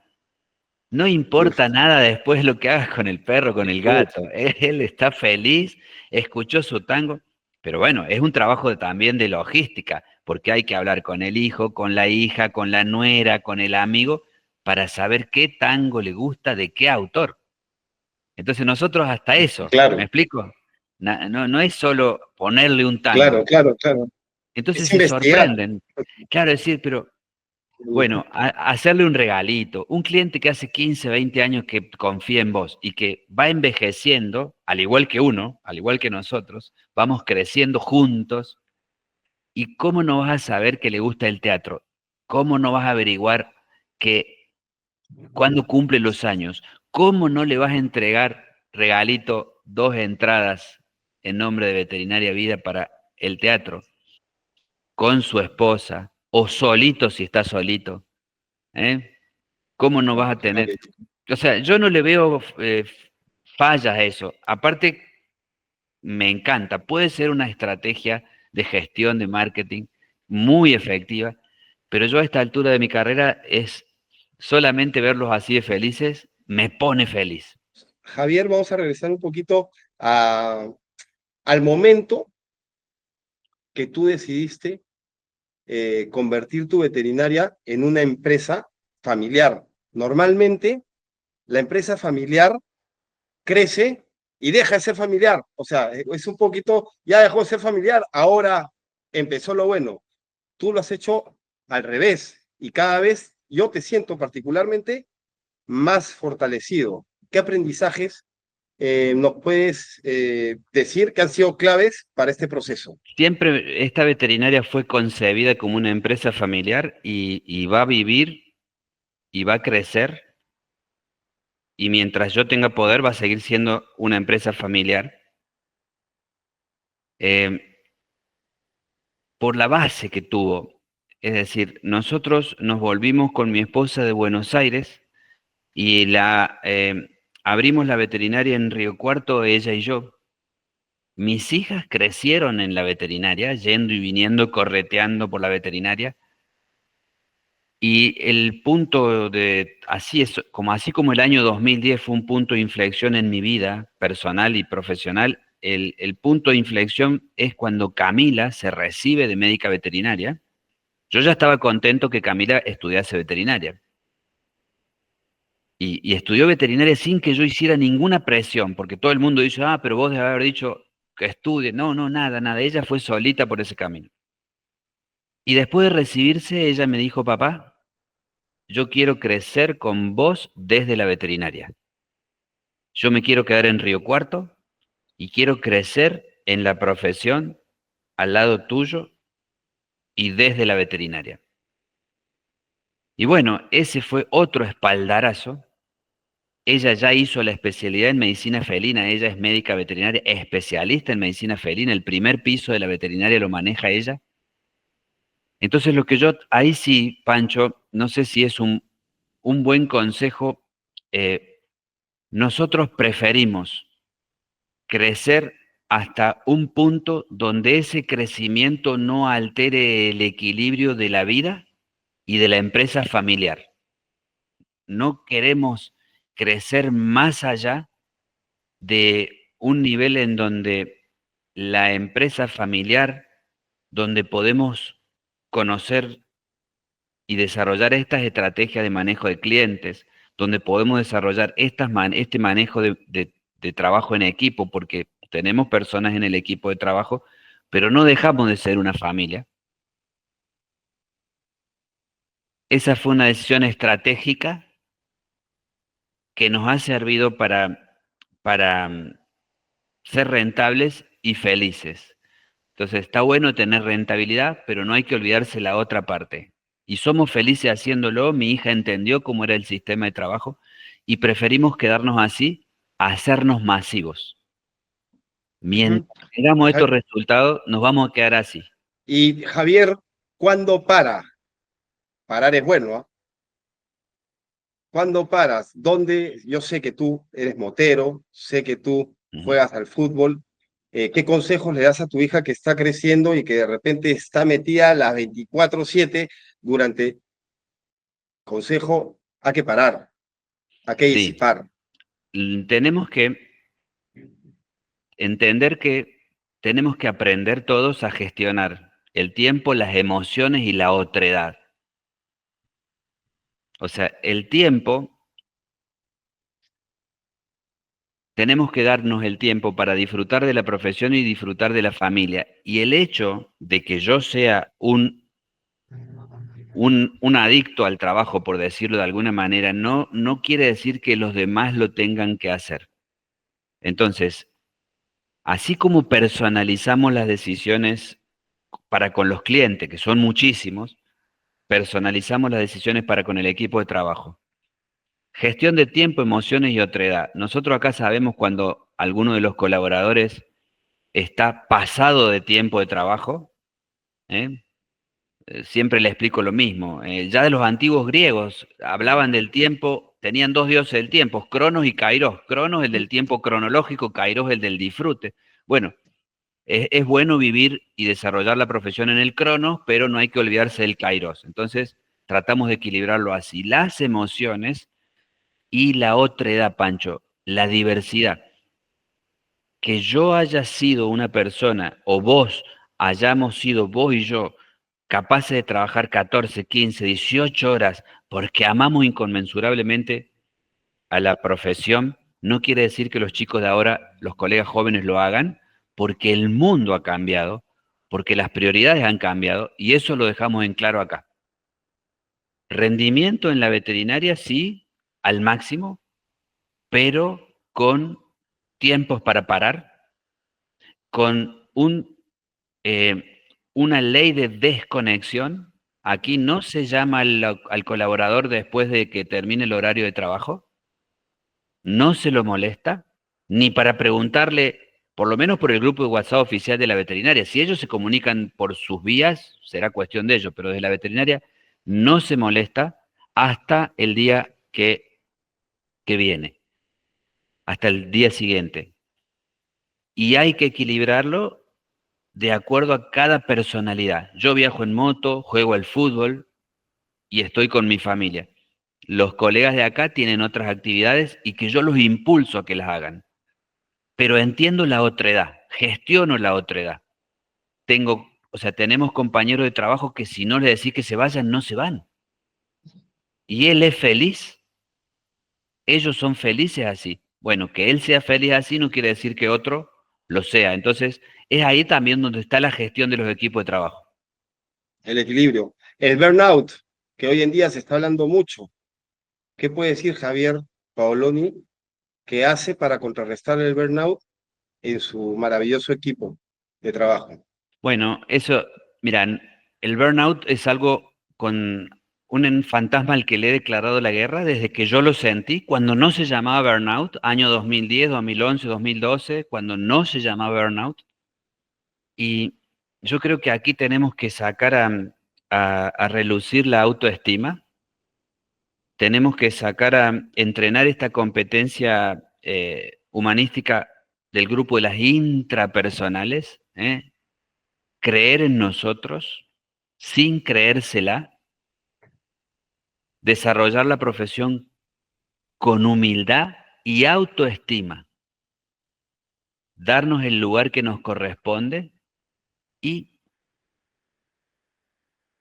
No Uf, importa nada después lo que hagas con el perro, con el uf, gato. Él está feliz, escuchó su tango, pero bueno, es un trabajo también de logística, porque hay que hablar con el hijo, con la hija, con la nuera, con el amigo, para saber qué tango le gusta, de qué autor. Entonces nosotros hasta eso, ¿me claro, explico? No es solo ponerle un tango. claro. Entonces Es se investigar. sorprenden. Claro, decir, pero bueno, hacerle un regalito. Un cliente que hace 15, 20 años que confía en vos y que va envejeciendo, al igual que uno, al igual que nosotros, vamos creciendo juntos. ¿Y cómo no vas a saber que le gusta el teatro? ¿Cómo no vas a averiguar que cuando cumple los años? ¿Cómo no le vas a entregar regalito 2 entradas en nombre de Veterinaria Vida para el teatro con su esposa o solito si está solito? ¿Eh? ¿Cómo no vas a tener? O sea, yo no le veo fallas a eso. Aparte, me encanta. Puede ser una estrategia de gestión de marketing muy efectiva, pero yo a esta altura de mi carrera es solamente verlos así de felices, me pone feliz. Javier, vamos a regresar un poquito al momento que tú decidiste convertir tu veterinaria en una empresa familiar. Normalmente, la empresa familiar crece y deja de ser familiar. O sea, es un poquito, ya dejó de ser familiar, ahora empezó lo bueno. Tú lo has hecho al revés y cada vez yo te siento particularmente más fortalecido. ¿Qué aprendizajes nos puedes decir que han sido claves para este proceso? Siempre esta veterinaria fue concebida como una empresa familiar y va a vivir y va a crecer y mientras yo tenga poder va a seguir siendo una empresa familiar. Eh, por la base que tuvo. Es decir, nosotros nos volvimos con mi esposa de Buenos Aires y abrimos la veterinaria en Río Cuarto, ella y yo. Mis hijas crecieron en la veterinaria, yendo y viniendo, correteando por la veterinaria. Y el punto de, así como el año 2010 fue un punto de inflexión en mi vida personal y profesional, el punto de inflexión es cuando Camila se recibe de médica veterinaria. Yo ya estaba contento que Camila estudiase veterinaria. Y estudió veterinaria sin que yo hiciera ninguna presión, porque todo el mundo dice, ah, pero vos debes haber dicho que estudie. No, no, nada. Ella fue solita por ese camino. Y después de recibirse, ella me dijo, papá, yo quiero crecer con vos desde la veterinaria. Yo me quiero quedar en Río Cuarto y quiero crecer en la profesión al lado tuyo y desde la veterinaria. Y bueno, ese fue otro espaldarazo. Ella ya hizo la especialidad en medicina felina, ella es médica veterinaria, especialista en medicina felina, el primer piso de la veterinaria lo maneja ella. Entonces lo que yo, ahí sí, Pancho, no sé si es un buen consejo, nosotros preferimos crecer hasta un punto donde ese crecimiento no altere el equilibrio de la vida y de la empresa familiar. No queremos crecer más allá de un nivel en donde la empresa familiar, donde podemos conocer y desarrollar estas estrategias de manejo de clientes, donde podemos desarrollar este manejo de trabajo en equipo, porque tenemos personas en el equipo de trabajo, pero no dejamos de ser una familia. Esa fue una decisión estratégica que nos ha servido para ser rentables y felices. Entonces está bueno tener rentabilidad, pero no hay que olvidarse la otra parte. Y somos felices haciéndolo, mi hija entendió cómo era el sistema de trabajo y preferimos quedarnos así a hacernos masivos. Ujú. Mientras tengamos estos Ja- resultados, nos vamos a quedar así. Y Javier, ¿cuándo para? Parar es bueno, ¿ah? ¿Cuándo paras? ¿Dónde? Yo sé que tú eres motero, sé que tú Ujú. juegas al fútbol. ¿Qué consejos le das a tu hija que está creciendo y que de repente está metida a las 24/7 durante consejo? Hay que parar, hay que Sí, disipar. tenemos que entender que tenemos que aprender todos a gestionar el tiempo, las emociones y la otredad. O sea, el tiempo, tenemos que darnos el tiempo para disfrutar de la profesión y disfrutar de la familia. Y el hecho de que yo sea un adicto al trabajo, por decirlo de alguna manera, no quiere decir que los demás lo tengan que hacer. Entonces, así como personalizamos las decisiones para con los clientes, que son muchísimos, personalizamos las decisiones para con el equipo de trabajo. Gestión de tiempo, emociones y otredad. Nosotros acá sabemos cuando alguno de los colaboradores está pasado de tiempo de trabajo. ¿Eh? Siempre le explico lo mismo. Ya de los antiguos griegos hablaban del tiempo, tenían dos dioses del tiempo, Cronos y Kairos. Cronos el del tiempo cronológico, Kairos el del disfrute. Bueno, es bueno vivir y desarrollar la profesión en el Cronos, pero no hay que olvidarse del Kairos. Entonces, tratamos de equilibrarlo así. Las emociones y la otra edad, Pancho, la diversidad. Que yo haya sido una persona, o vos hayamos sido vos y yo, capaces de trabajar 14, 15, 18 horas porque amamos inconmensurablemente a la profesión, no quiere decir que los chicos de ahora, los colegas jóvenes lo hagan, porque el mundo ha cambiado, porque las prioridades han cambiado, y eso lo dejamos en claro acá. Rendimiento en la veterinaria, sí, al máximo, pero con tiempos para parar, con una ley de desconexión. Aquí no se llama al colaborador después de que termine el horario de trabajo, no se lo molesta, ni para preguntarle, por lo menos por el grupo de WhatsApp oficial de la veterinaria. Si ellos se comunican por sus vías, será cuestión de ellos, pero desde la veterinaria no se molesta hasta el día que viene, hasta el día siguiente. Y hay que equilibrarlo de acuerdo a cada personalidad. Yo viajo en moto, juego al fútbol y estoy con mi familia. Los colegas de acá tienen otras actividades y que yo los impulso a que las hagan. Pero entiendo la otra edad, gestiono la otra edad. O sea, tenemos compañeros de trabajo que si no les decís que se vayan, no se van. Y él es feliz, ellos son felices así. Bueno, que él sea feliz así no quiere decir que otro lo sea. Entonces, es ahí también donde está la gestión de los equipos de trabajo. El equilibrio. El burnout, que hoy en día se está hablando mucho. ¿Qué puede decir Javier Paoloni que hace para contrarrestar el burnout en su maravilloso equipo de trabajo? Bueno, eso, miran, el burnout es algo con un fantasma al que le he declarado la guerra desde que yo lo sentí, cuando no se llamaba burnout, año 2010, 2011, 2012, cuando no se llamaba burnout. Y yo creo que aquí tenemos que sacar a relucir la autoestima, tenemos que sacar a entrenar esta competencia humanística del grupo de las intrapersonales, creer en nosotros sin creérsela, desarrollar la profesión con humildad y autoestima, darnos el lugar que nos corresponde y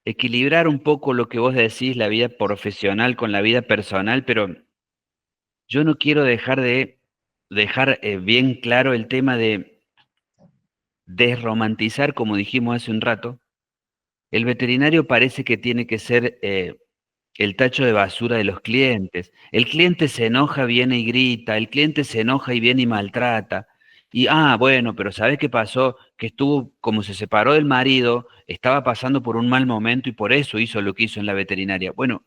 equilibrar un poco lo que vos decís, la vida profesional con la vida personal, pero yo no quiero dejar bien claro el tema de desromantizar, como dijimos hace un rato. El veterinario parece que tiene que ser el tacho de basura de los clientes. El cliente se enoja, viene y grita, el cliente se enoja y viene y maltrata. Y, bueno, pero ¿sabes qué pasó? Que estuvo, como se separó del marido, estaba pasando por un mal momento y por eso hizo lo que hizo en la veterinaria. Bueno,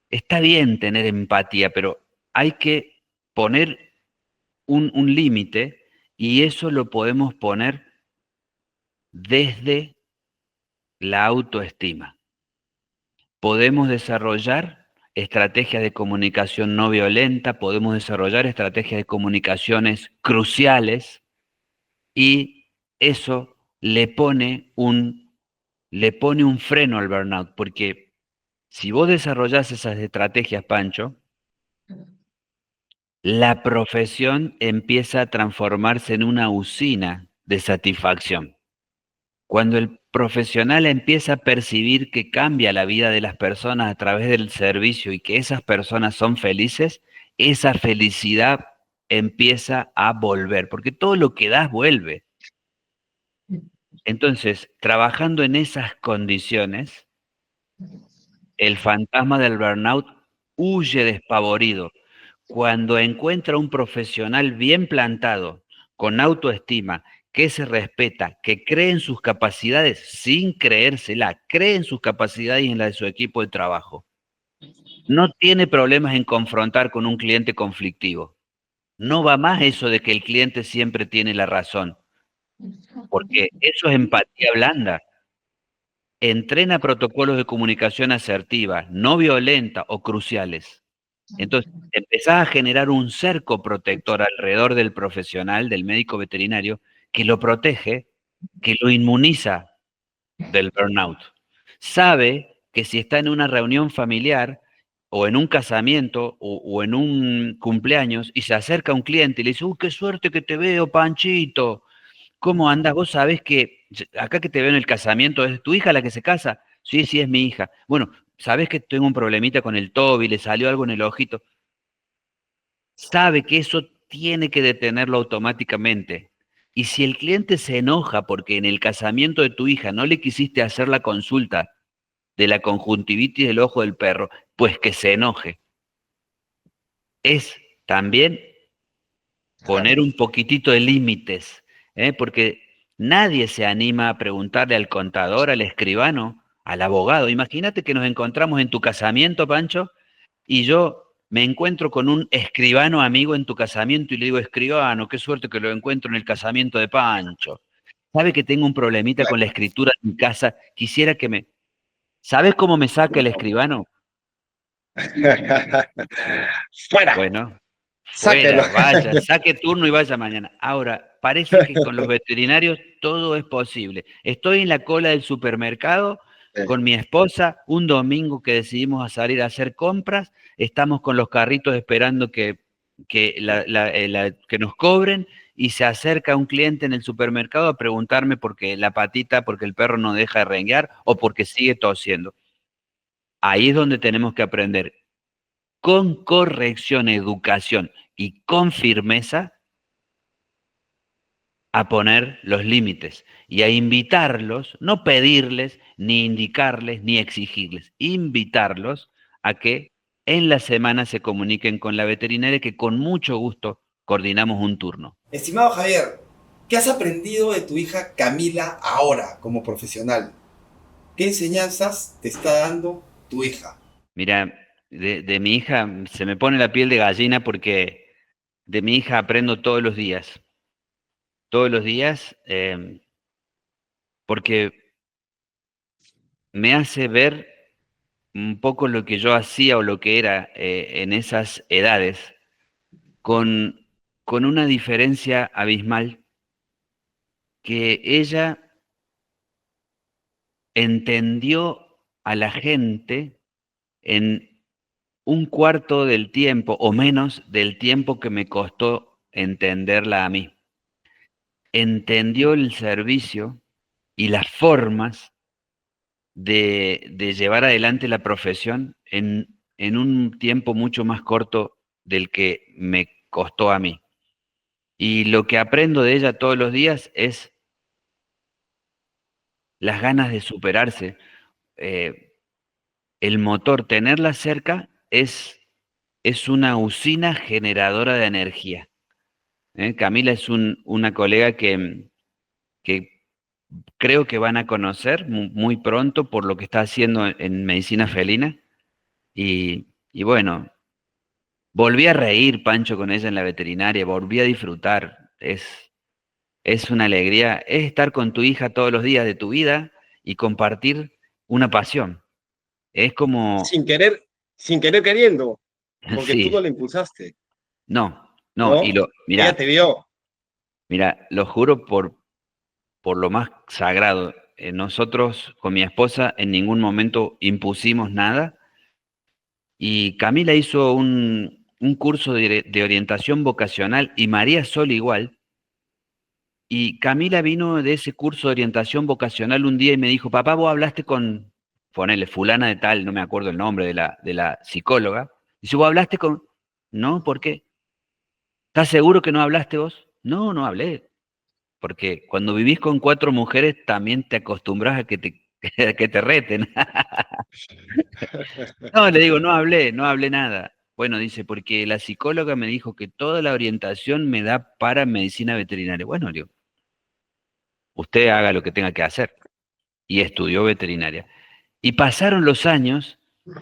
está bien tener empatía, pero hay que poner un límite y eso lo podemos poner desde la autoestima. Podemos desarrollar estrategias de comunicación no violenta, podemos desarrollar estrategias de comunicaciones cruciales y eso le pone un freno al burnout, porque si vos desarrollás esas estrategias, Pancho, la profesión empieza a transformarse en una usina de satisfacción. Cuando el profesional empieza a percibir que cambia la vida de las personas a través del servicio y que esas personas son felices, esa felicidad empieza a volver, porque todo lo que das vuelve. Entonces, trabajando en esas condiciones, el fantasma del burnout huye despavorido. Cuando encuentra un profesional bien plantado, con autoestima, que se respeta, que cree en sus capacidades sin creérsela, cree en sus capacidades y en la de su equipo de trabajo. No tiene problemas en confrontar con un cliente conflictivo. No va más eso de que el cliente siempre tiene la razón, porque eso es empatía blanda. Entrena protocolos de comunicación asertiva, no violenta o cruciales. Entonces, empezás a generar un cerco protector alrededor del profesional, del médico veterinario, que lo protege, que lo inmuniza del burnout. Sabe que si está en una reunión familiar o en un casamiento o en un cumpleaños y se acerca un cliente y le dice, qué suerte que te veo, Panchito. ¿Cómo andas? Vos sabés que acá que te veo en el casamiento, ¿es tu hija la que se casa? Sí, sí, es mi hija. Bueno, sabés que tengo un problemita con el Toby, le salió algo en el ojito. Sabe que eso tiene que detenerlo automáticamente. Y si el cliente se enoja porque en el casamiento de tu hija no le quisiste hacer la consulta de la conjuntivitis del ojo del perro, pues que se enoje. Es también poner un poquitito de límites, porque nadie se anima a preguntarle al contador, al escribano, al abogado. Imagínate que nos encontramos en tu casamiento, Pancho, y yo me encuentro con un escribano amigo en tu casamiento y le digo, escribano, qué suerte que lo encuentro en el casamiento de Pancho. ¿Sabe que tengo un problemita con la escritura en mi casa? Quisiera que me... ¿Sabes cómo me saca el escribano? Fuera, Bueno, sáquenlo. fuera, vaya, saque turno y vaya mañana. Ahora, parece que con los veterinarios todo es posible. Estoy en la cola del supermercado con mi esposa, un domingo que decidimos a salir a hacer compras, estamos con los carritos esperando que nos cobren y se acerca un cliente en el supermercado a preguntarme por qué la patita, porque el perro no deja de renguear o porque sigue tosiendo. Ahí es donde tenemos que aprender con corrección, educación y con firmeza a poner los límites y a invitarlos, no pedirles, ni indicarles, ni exigirles, invitarlos a que en la semana se comuniquen con la veterinaria que con mucho gusto coordinamos un turno. Estimado Javier, ¿qué has aprendido de tu hija Camila ahora como profesional? ¿Qué enseñanzas te está dando tu hija? Mira, de mi hija se me pone la piel de gallina porque de mi hija aprendo todos los días, porque me hace ver un poco lo que yo hacía o lo que era en esas edades, con, con una diferencia abismal, que ella entendió a la gente en un cuarto del tiempo o menos del tiempo que me costó entenderla a mí. Entendió el servicio y las formas de llevar adelante la profesión en un tiempo mucho más corto del que me costó a mí. Y lo que aprendo de ella todos los días es las ganas de superarse. Eh, el motor, tenerla cerca, es una usina generadora de energía. Camila es una colega que creo que van a conocer muy pronto por lo que está haciendo en medicina felina. Y bueno, volví a reír, Pancho, con ella en la veterinaria, volví a disfrutar. Es una alegría, es estar con tu hija todos los días de tu vida y compartir una pasión. Es como, Sin querer queriendo, porque tú sí, no la impulsaste, no, y ¿no? Ella te vio. mira, lo juro por lo más sagrado. Nosotros con mi esposa en ningún momento impusimos nada y Camila hizo un curso de orientación vocacional y María Sol igual. Y Camila vino de ese curso de orientación vocacional un día y me dijo, papá, vos hablaste con, ponele, fulana de tal, no me acuerdo el nombre de la psicóloga. Dice, vos hablaste con, no, ¿por qué? ¿Estás seguro que no hablaste vos? No, no hablé, porque cuando vivís con cuatro mujeres también te acostumbras a que que te reten. No, le digo, no hablé nada. Bueno, dice, porque la psicóloga me dijo que toda la orientación me da para medicina veterinaria. Bueno, le digo, usted haga lo que tenga que hacer. Y estudió veterinaria. Y pasaron los años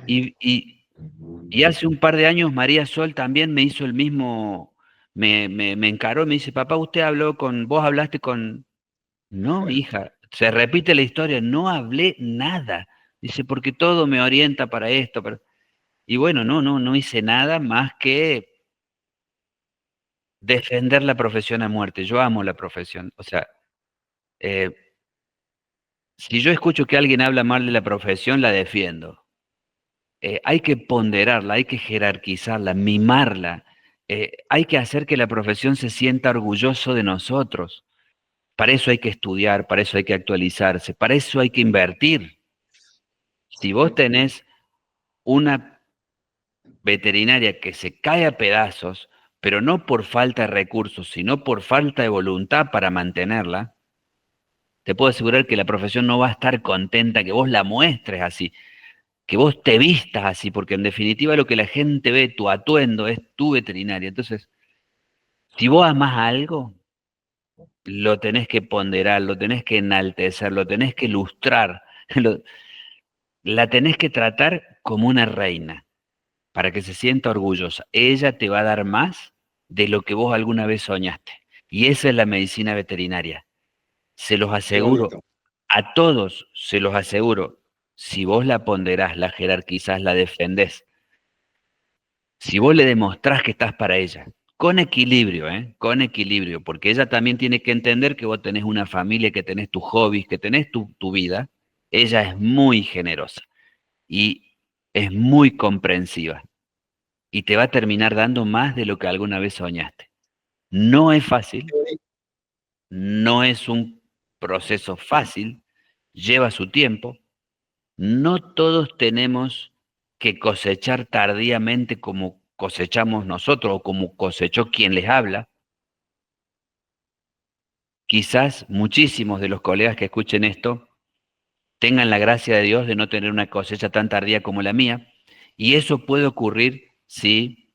y hace un par de años María Sol también me hizo el mismo, me encaró, me dice, papá, usted habló con, vos hablaste con, no, hija, se repite la historia, no hablé nada. Dice, porque todo me orienta para esto. Y bueno, no hice nada más que defender la profesión a muerte. Yo amo la profesión. O sea, eh, si yo escucho que alguien habla mal de la profesión, la defiendo. Hay que ponderarla, hay que jerarquizarla, mimarla. Hay que hacer que la profesión se sienta orgulloso de nosotros. Para eso hay que estudiar, para eso hay que actualizarse, para eso hay que invertir. Si vos tenés una veterinaria que se cae a pedazos, pero no por falta de recursos, sino por falta de voluntad para mantenerla, te puedo asegurar que la profesión no va a estar contenta que vos la muestres así, que vos te vistas así, porque en definitiva lo que la gente ve, tu atuendo, es tu veterinaria. Entonces, si vos amás algo, lo tenés que ponderar, lo tenés que enaltecer, lo tenés que lustrar, la tenés que tratar como una reina, para que se sienta orgullosa. Ella te va a dar más de lo que vos alguna vez soñaste. Y esa es la medicina veterinaria. Se los Qué aseguro, bonito. a todos se los aseguro, si vos la ponderás, la jerarquizás, la defendés, si vos le demostrás que estás para ella, con equilibrio, ¿eh? Con equilibrio, porque ella también tiene que entender que vos tenés una familia, que tenés tus hobbies, que tenés tu vida. Ella es muy generosa y es muy comprensiva y te va a terminar dando más de lo que alguna vez soñaste. No es fácil, Qué bonito. no es un proceso fácil, lleva su tiempo. No todos tenemos que cosechar tardíamente como cosechamos nosotros o como cosechó quien les habla. Quizás muchísimos de los colegas que escuchen esto tengan la gracia de Dios de no tener una cosecha tan tardía como la mía, y eso puede ocurrir si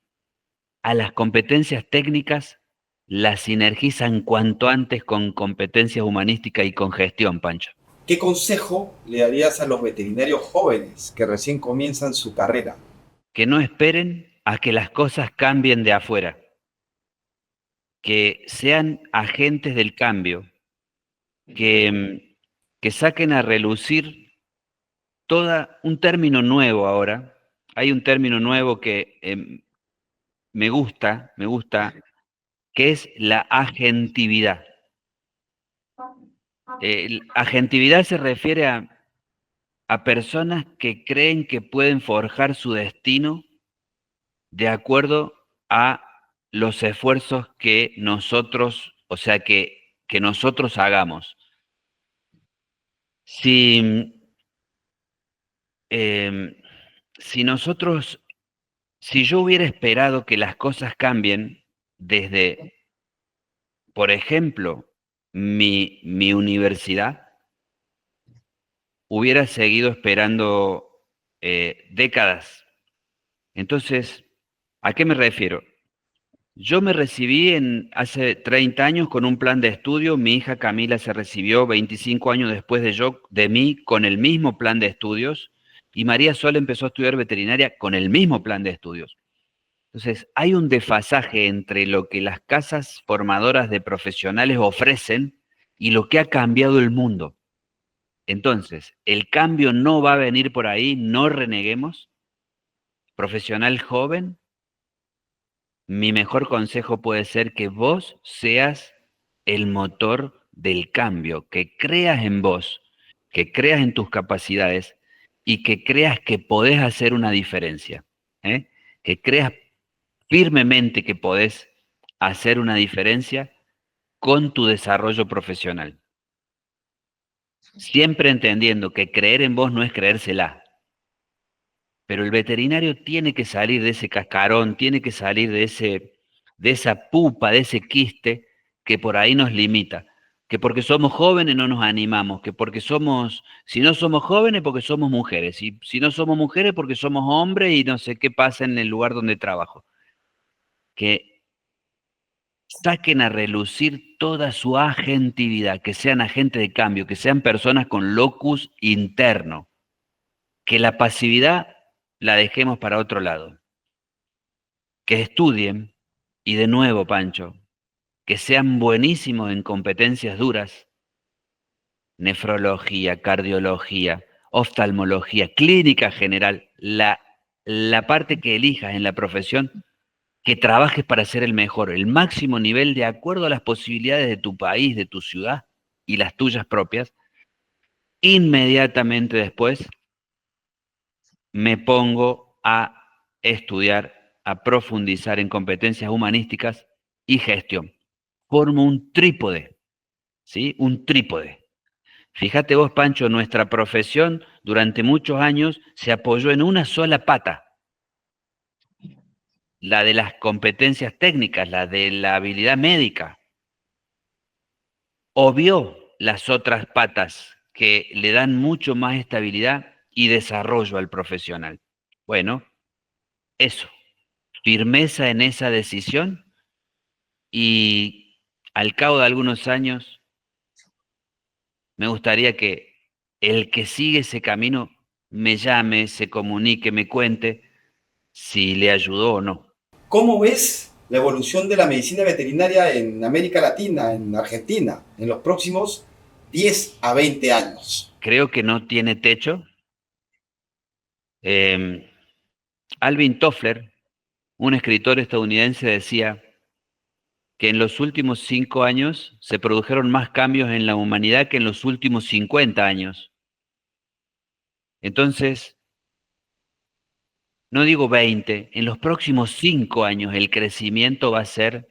a las competencias técnicas las sinergizan cuanto antes con competencias humanísticas y con gestión, Pancho. ¿Qué consejo le darías a los veterinarios jóvenes que recién comienzan su carrera? Que no esperen a que las cosas cambien de afuera, que sean agentes del cambio, que saquen a relucir un término nuevo ahora. Hay un término nuevo que me gusta, que es la agentividad. Agentividad se refiere a personas que creen que pueden forjar su destino de acuerdo a los esfuerzos que nosotros, o sea, que nosotros hagamos. Si, eh, si nosotros, si yo hubiera esperado que las cosas cambien desde, por ejemplo, mi universidad, hubiera seguido esperando décadas. Entonces, ¿a qué me refiero? Yo me recibí hace 30 años con un plan de estudio. Mi hija Camila se recibió 25 años después de mí con el mismo plan de estudios. Y María Sol empezó a estudiar veterinaria con el mismo plan de estudios. Entonces, hay un desfasaje entre lo que las casas formadoras de profesionales ofrecen y lo que ha cambiado el mundo. Entonces, el cambio no va a venir por ahí, no reneguemos. Profesional joven, mi mejor consejo puede ser que vos seas el motor del cambio, que creas en vos, que creas en tus capacidades y que creas que podés hacer una diferencia, ¿eh? Que creas firmemente que podés hacer una diferencia con tu desarrollo profesional. Siempre entendiendo que creer en vos no es creérsela. Pero el veterinario tiene que salir de ese cascarón, tiene que salir de esa pupa, de ese quiste que por ahí nos limita. Que porque somos jóvenes no nos animamos, que porque si no somos jóvenes porque somos mujeres, y si no somos mujeres porque somos hombres y no sé qué pasa en el lugar donde trabajo. Que saquen a relucir toda su agentividad, que sean agentes de cambio, que sean personas con locus interno, que la pasividad la dejemos para otro lado. Que estudien, y de nuevo, Pancho, que sean buenísimos en competencias duras, nefrología, cardiología, oftalmología, clínica general, la parte que elijas en la profesión, que trabajes para ser el mejor, el máximo nivel de acuerdo a las posibilidades de tu país, de tu ciudad y las tuyas propias. Inmediatamente después me pongo a estudiar, a profundizar en competencias humanísticas y gestión. Formo un trípode, ¿sí? Un trípode. Fíjate vos, Pancho, nuestra profesión durante muchos años se apoyó en una sola pata, la de las competencias técnicas, la de la habilidad médica. Obvió las otras patas que le dan mucho más estabilidad y desarrollo al profesional. Bueno, eso, firmeza en esa decisión y al cabo de algunos años me gustaría que el que sigue ese camino me llame, se comunique, me cuente si le ayudó o no. ¿Cómo ves la evolución de la medicina veterinaria en América Latina, en Argentina, en los próximos 10 a 20 años? Creo que no tiene techo. Alvin Toffler, un escritor estadounidense, decía que en los últimos 5 años se produjeron más cambios en la humanidad que en los últimos 50 años. Entonces, no digo 20, en los próximos 5 años el crecimiento va a ser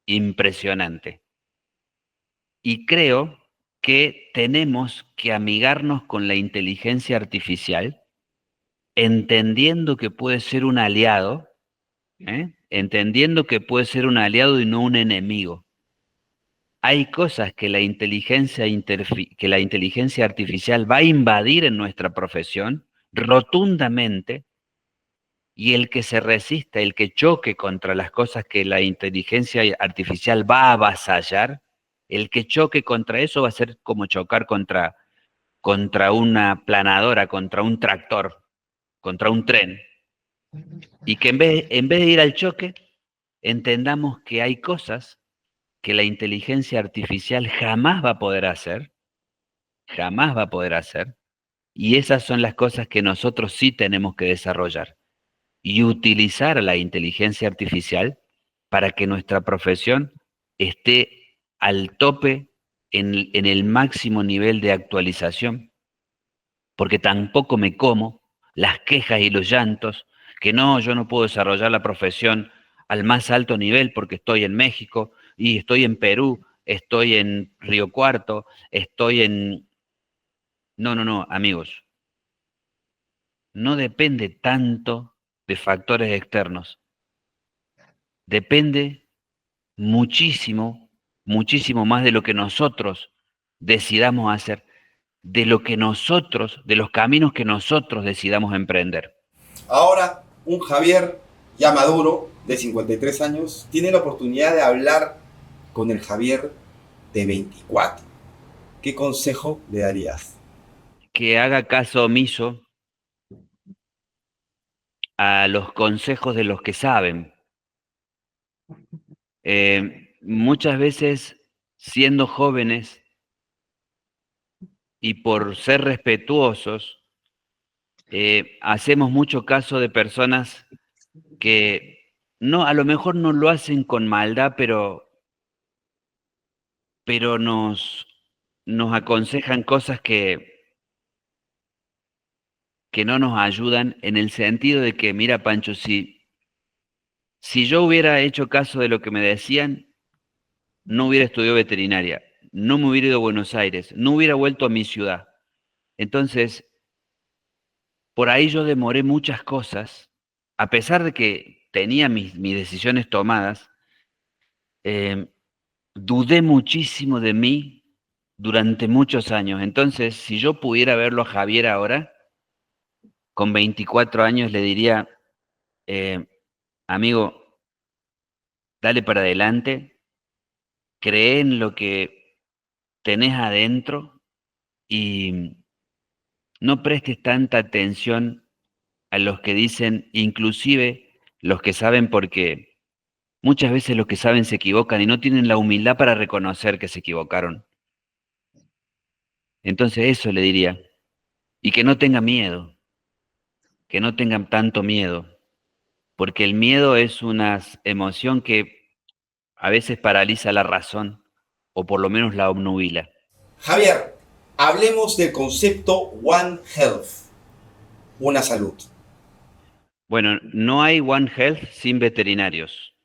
impresionante. Y creo que tenemos que amigarnos con la inteligencia artificial, entendiendo que puede ser un aliado, entendiendo que puede ser un aliado y no un enemigo. Hay cosas que la inteligencia artificial va a invadir en nuestra profesión rotundamente, y el que se resista, el que choque contra las cosas que la inteligencia artificial va a avasallar, el que choque contra eso va a ser como chocar contra contra una planadora, contra un tractor, contra un tren, y que en vez de ir al choque, entendamos que hay cosas que la inteligencia artificial jamás va a poder hacer, jamás va a poder hacer, y esas son las cosas que nosotros sí tenemos que desarrollar y utilizar a la inteligencia artificial para que nuestra profesión esté al tope en el máximo nivel de actualización, porque tampoco me como las quejas y los llantos, que no, yo no puedo desarrollar la profesión al más alto nivel porque estoy en México y estoy en Perú, estoy en Río Cuarto, estoy en... No, no, no, amigos, no depende tanto de factores externos, depende muchísimo, muchísimo más de lo que nosotros decidamos hacer, de lo que nosotros, de los caminos que nosotros decidamos emprender. Ahora, un Javier ya maduro, de 53 años, tiene la oportunidad de hablar con el Javier de 24. ¿Qué consejo le darías? Que haga caso omiso a los consejos de los que saben. Muchas veces, siendo jóvenes y por ser respetuosos, hacemos mucho caso de personas que no, a lo mejor no lo hacen con maldad, pero nos aconsejan cosas que no nos ayudan en el sentido de que, mira, Pancho, si yo hubiera hecho caso de lo que me decían, no hubiera estudiado veterinaria, no me hubiera ido a Buenos Aires, no hubiera vuelto a mi ciudad. Entonces, por ahí yo demoré muchas cosas, a pesar de que tenía mis decisiones tomadas, eh, dudé muchísimo de mí durante muchos años. Entonces, si yo pudiera verlo a Javier ahora, con 24 años, le diría, eh, amigo, dale para adelante, cree en lo que tenés adentro y no prestes tanta atención a los que dicen, inclusive los que saben, porque muchas veces los que saben se equivocan y no tienen la humildad para reconocer que se equivocaron. Entonces eso le diría. Y que no tenga miedo, que no tengan tanto miedo, porque el miedo es una emoción que a veces paraliza la razón o por lo menos la obnubila. Javier, hablemos del concepto One Health, una salud. Bueno, no hay One Health sin veterinarios.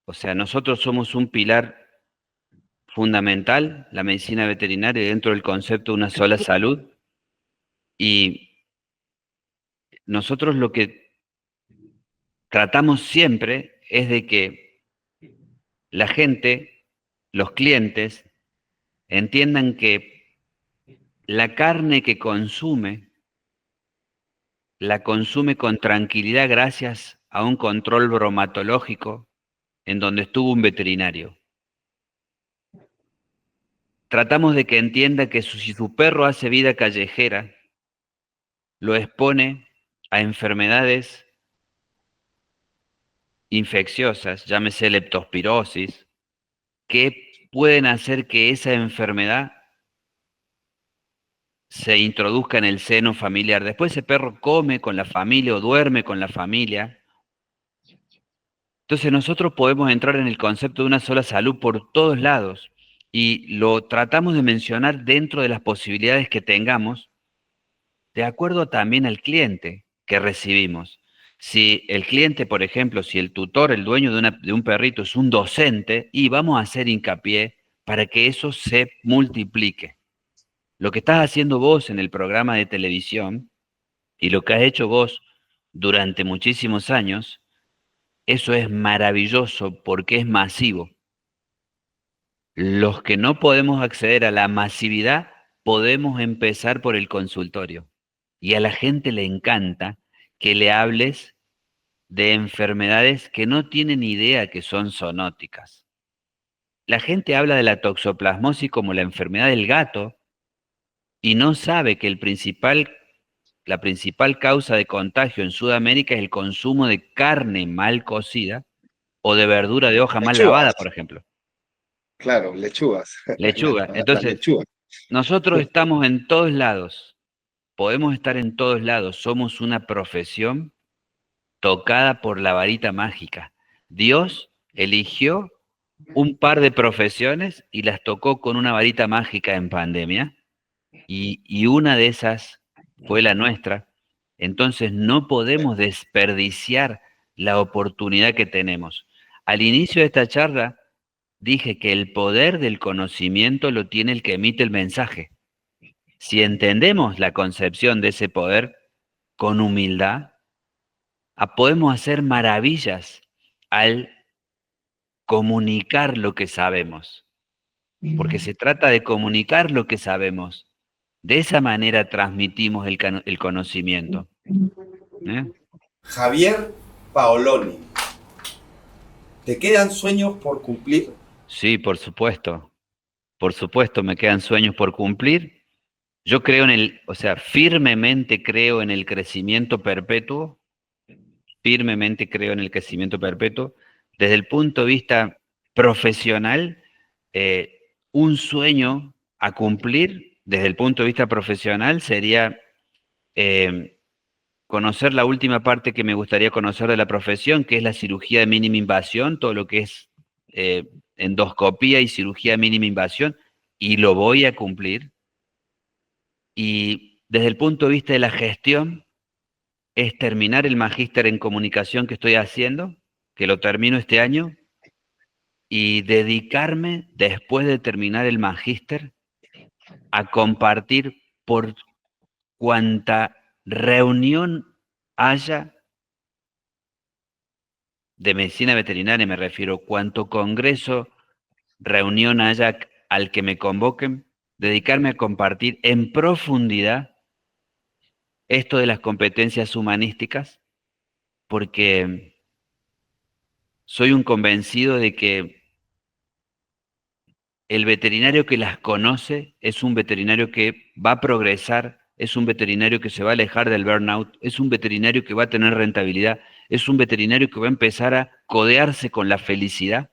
O sea, nosotros somos un pilar fundamental, la medicina veterinaria, dentro del concepto de una sola salud. Y nosotros lo que tratamos siempre es de que la gente, los clientes, entiendan que la carne que consume, la consume con tranquilidad gracias a un control bromatológico en donde estuvo un veterinario. Tratamos de que entienda que si su perro hace vida callejera, lo expone a enfermedades infecciosas, llámese leptospirosis, que pueden hacer que esa enfermedad se introduzca en el seno familiar. Después ese perro come con la familia o duerme con la familia. Entonces nosotros podemos entrar en el concepto de una sola salud por todos lados y lo tratamos de mencionar dentro de las posibilidades que tengamos, de acuerdo también al cliente que recibimos. Si el cliente, por ejemplo, si el tutor, el dueño de un perrito es un docente, y vamos a hacer hincapié para que eso se multiplique. Lo que estás haciendo vos en el programa de televisión y lo que has hecho vos durante muchísimos años, eso es maravilloso porque es masivo. Los que no podemos acceder a la masividad, podemos empezar por el consultorio. Y a la gente le encanta que le hables de enfermedades que no tienen idea que son zoonóticas. La gente habla de la toxoplasmosis como la enfermedad del gato y no sabe que la principal causa de contagio en Sudamérica es el consumo de carne mal cocida o de verdura de hoja mal lavada, Lechugas, por ejemplo. claro, lechugas. Lechuga. Las Entonces, lechugas. nosotros estamos en todos lados, podemos estar en todos lados, somos una profesión tocada por la varita mágica. Dios eligió un par de profesiones y las tocó con una varita mágica en pandemia, y una de esas fue la nuestra. Entonces no podemos desperdiciar la oportunidad que tenemos. Al inicio de esta charla dije que el poder del conocimiento lo tiene el que emite el mensaje. Si entendemos la concepción de ese poder con humildad, podemos hacer maravillas al comunicar lo que sabemos, porque se trata de comunicar lo que sabemos. De esa manera transmitimos el conocimiento. ¿Eh? Javier Paoloni, ¿te quedan sueños por cumplir? Sí, por supuesto. Por supuesto, me quedan sueños por cumplir. Yo creo o sea, firmemente creo en el crecimiento perpetuo, firmemente creo en el crecimiento perpetuo. Desde el punto de vista profesional, un sueño a cumplir desde el punto de vista profesional sería conocer la última parte que me gustaría conocer de la profesión, que es la cirugía de mínima invasión, todo lo que es endoscopía y cirugía de mínima invasión, y lo voy a cumplir. Y desde el punto de vista de la gestión, es terminar el magíster en comunicación que estoy haciendo, que lo termino este año, y dedicarme, después de terminar el magíster, a compartir por cuanta reunión haya de medicina veterinaria, me refiero, cuanto congreso, reunión haya al que me convoquen, dedicarme a compartir en profundidad esto de las competencias humanísticas, porque soy un convencido de que el veterinario que las conoce es un veterinario que va a progresar, es un veterinario que se va a alejar del burnout, es un veterinario que va a tener rentabilidad, es un veterinario que va a empezar a codearse con la felicidad.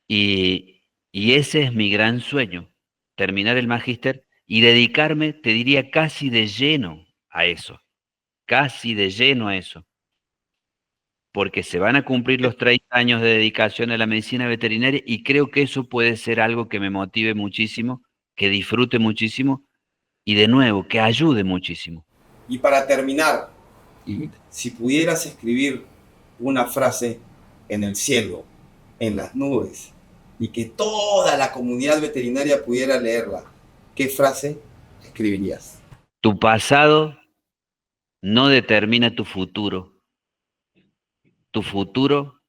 Y ese es mi gran sueño, terminar el magíster y dedicarme, te diría, casi de lleno a eso, casi de lleno a eso, porque se van a cumplir los 30 años de dedicación a la medicina veterinaria y creo que eso puede ser algo que me motive muchísimo, que disfrute muchísimo y de nuevo, que ayude muchísimo. Y para terminar, si pudieras escribir una frase en el cielo, en las nubes, y que toda la comunidad veterinaria pudiera leerla, ¿qué frase escribirías? Tu pasado no determina tu futuro. Tu futuro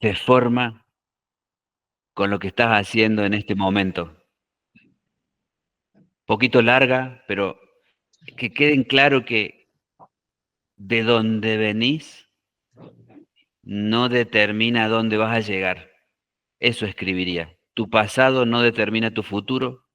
se forma con lo que estás haciendo en este momento. Poquito larga, pero que queden claro que de donde venís no determina dónde vas a llegar. Eso escribiría. Tu pasado no determina tu futuro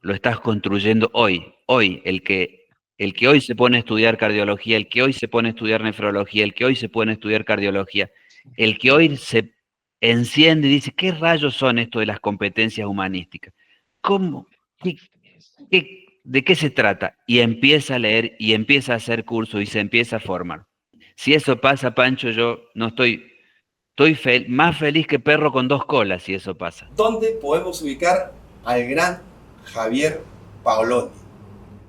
lo estás construyendo hoy. Hoy, el que hoy se pone a estudiar cardiología, el que hoy se pone a estudiar nefrología, el que hoy se pone a estudiar cardiología, el que hoy se enciende y dice, ¿qué rayos son esto de las competencias humanísticas? ¿Cómo? ¿De qué se trata? Y empieza a leer y empieza a hacer cursos y se empieza a formar. Si eso pasa, Pancho, yo no estoy más feliz que perro con dos colas si eso pasa. ¿Dónde podemos ubicar al gran Javier Paoloni?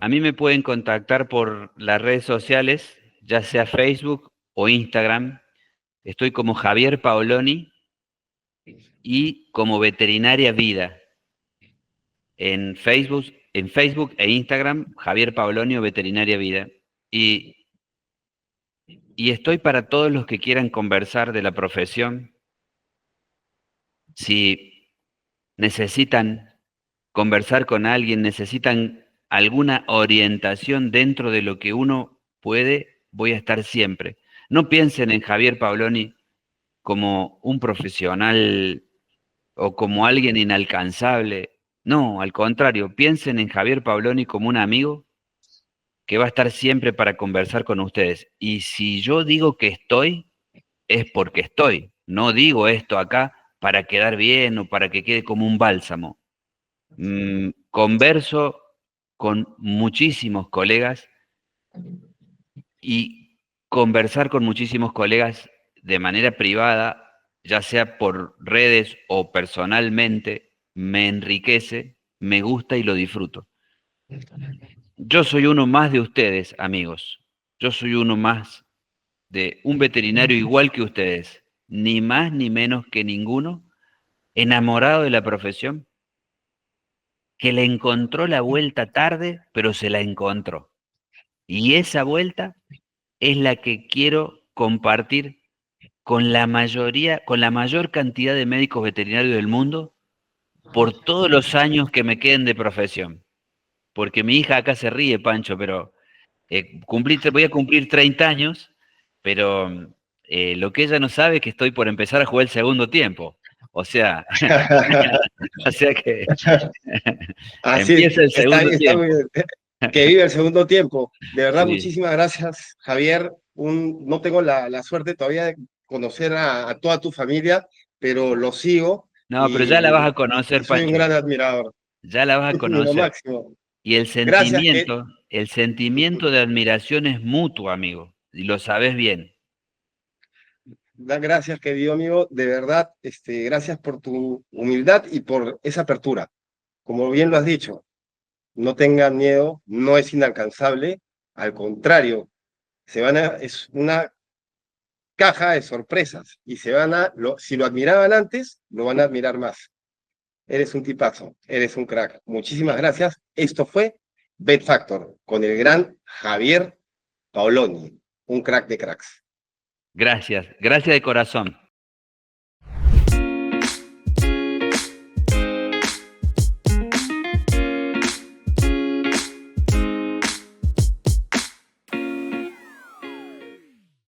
A mí me pueden contactar por las redes sociales, ya sea Facebook o Instagram. Estoy como Javier Paoloni y como Veterinaria Vida. En Facebook e Instagram, Javier Paoloni o Veterinaria Vida. Y, y estoy para todos los que quieran conversar de la profesión. Si necesitan conversar con alguien, necesitan alguna orientación dentro de lo que uno puede, voy a estar siempre. No piensen en Javier Paoloni como un profesional o como alguien inalcanzable. No, al contrario, piensen en Javier Pabloni como un amigo que va a estar siempre para conversar con ustedes. Y si yo digo que estoy, es porque estoy. No digo esto acá para quedar bien o para que quede como un bálsamo. Converso con muchísimos colegas y conversar con muchísimos colegas de manera privada, ya sea por redes o personalmente, me enriquece, me gusta y lo disfruto. Yo soy uno más de ustedes, amigos. Yo soy uno más de un veterinario igual que ustedes, ni más ni menos que ninguno, enamorado de la profesión, que le encontró la vuelta tarde, pero se la encontró. Y esa vuelta es la que quiero compartir con la mayoría, con la mayor cantidad de médicos veterinarios del mundo por todos los años que me queden de profesión. Porque mi hija acá se ríe, Pancho, pero voy a cumplir 30 años, pero lo que ella no sabe es que estoy por empezar a jugar el segundo tiempo. O sea, o sea que Así, empieza el segundo está muy tiempo. bien. Que vive el segundo tiempo. De verdad, Sí. muchísimas gracias, Javier. No tengo la suerte todavía de conocer a toda tu familia, pero lo sigo No, pero ya la vas y, a conocer, soy un Pancho. gran admirador. Ya la vas a Lo conocer. máximo. Y Gracias, el sentimiento de admiración es mutuo, amigo. Y lo sabes bien. gracias, querido amigo. De verdad, gracias por tu humildad y por esa apertura. Como bien lo has dicho, no tengan miedo, no es inalcanzable. Al contrario, es una caja de sorpresas y si lo admiraban antes, lo van a admirar más. Eres un tipazo, eres un crack. Muchísimas gracias. Esto fue Bet Factor con el gran Javier Paoloni, un crack de cracks. Gracias, gracias de corazón.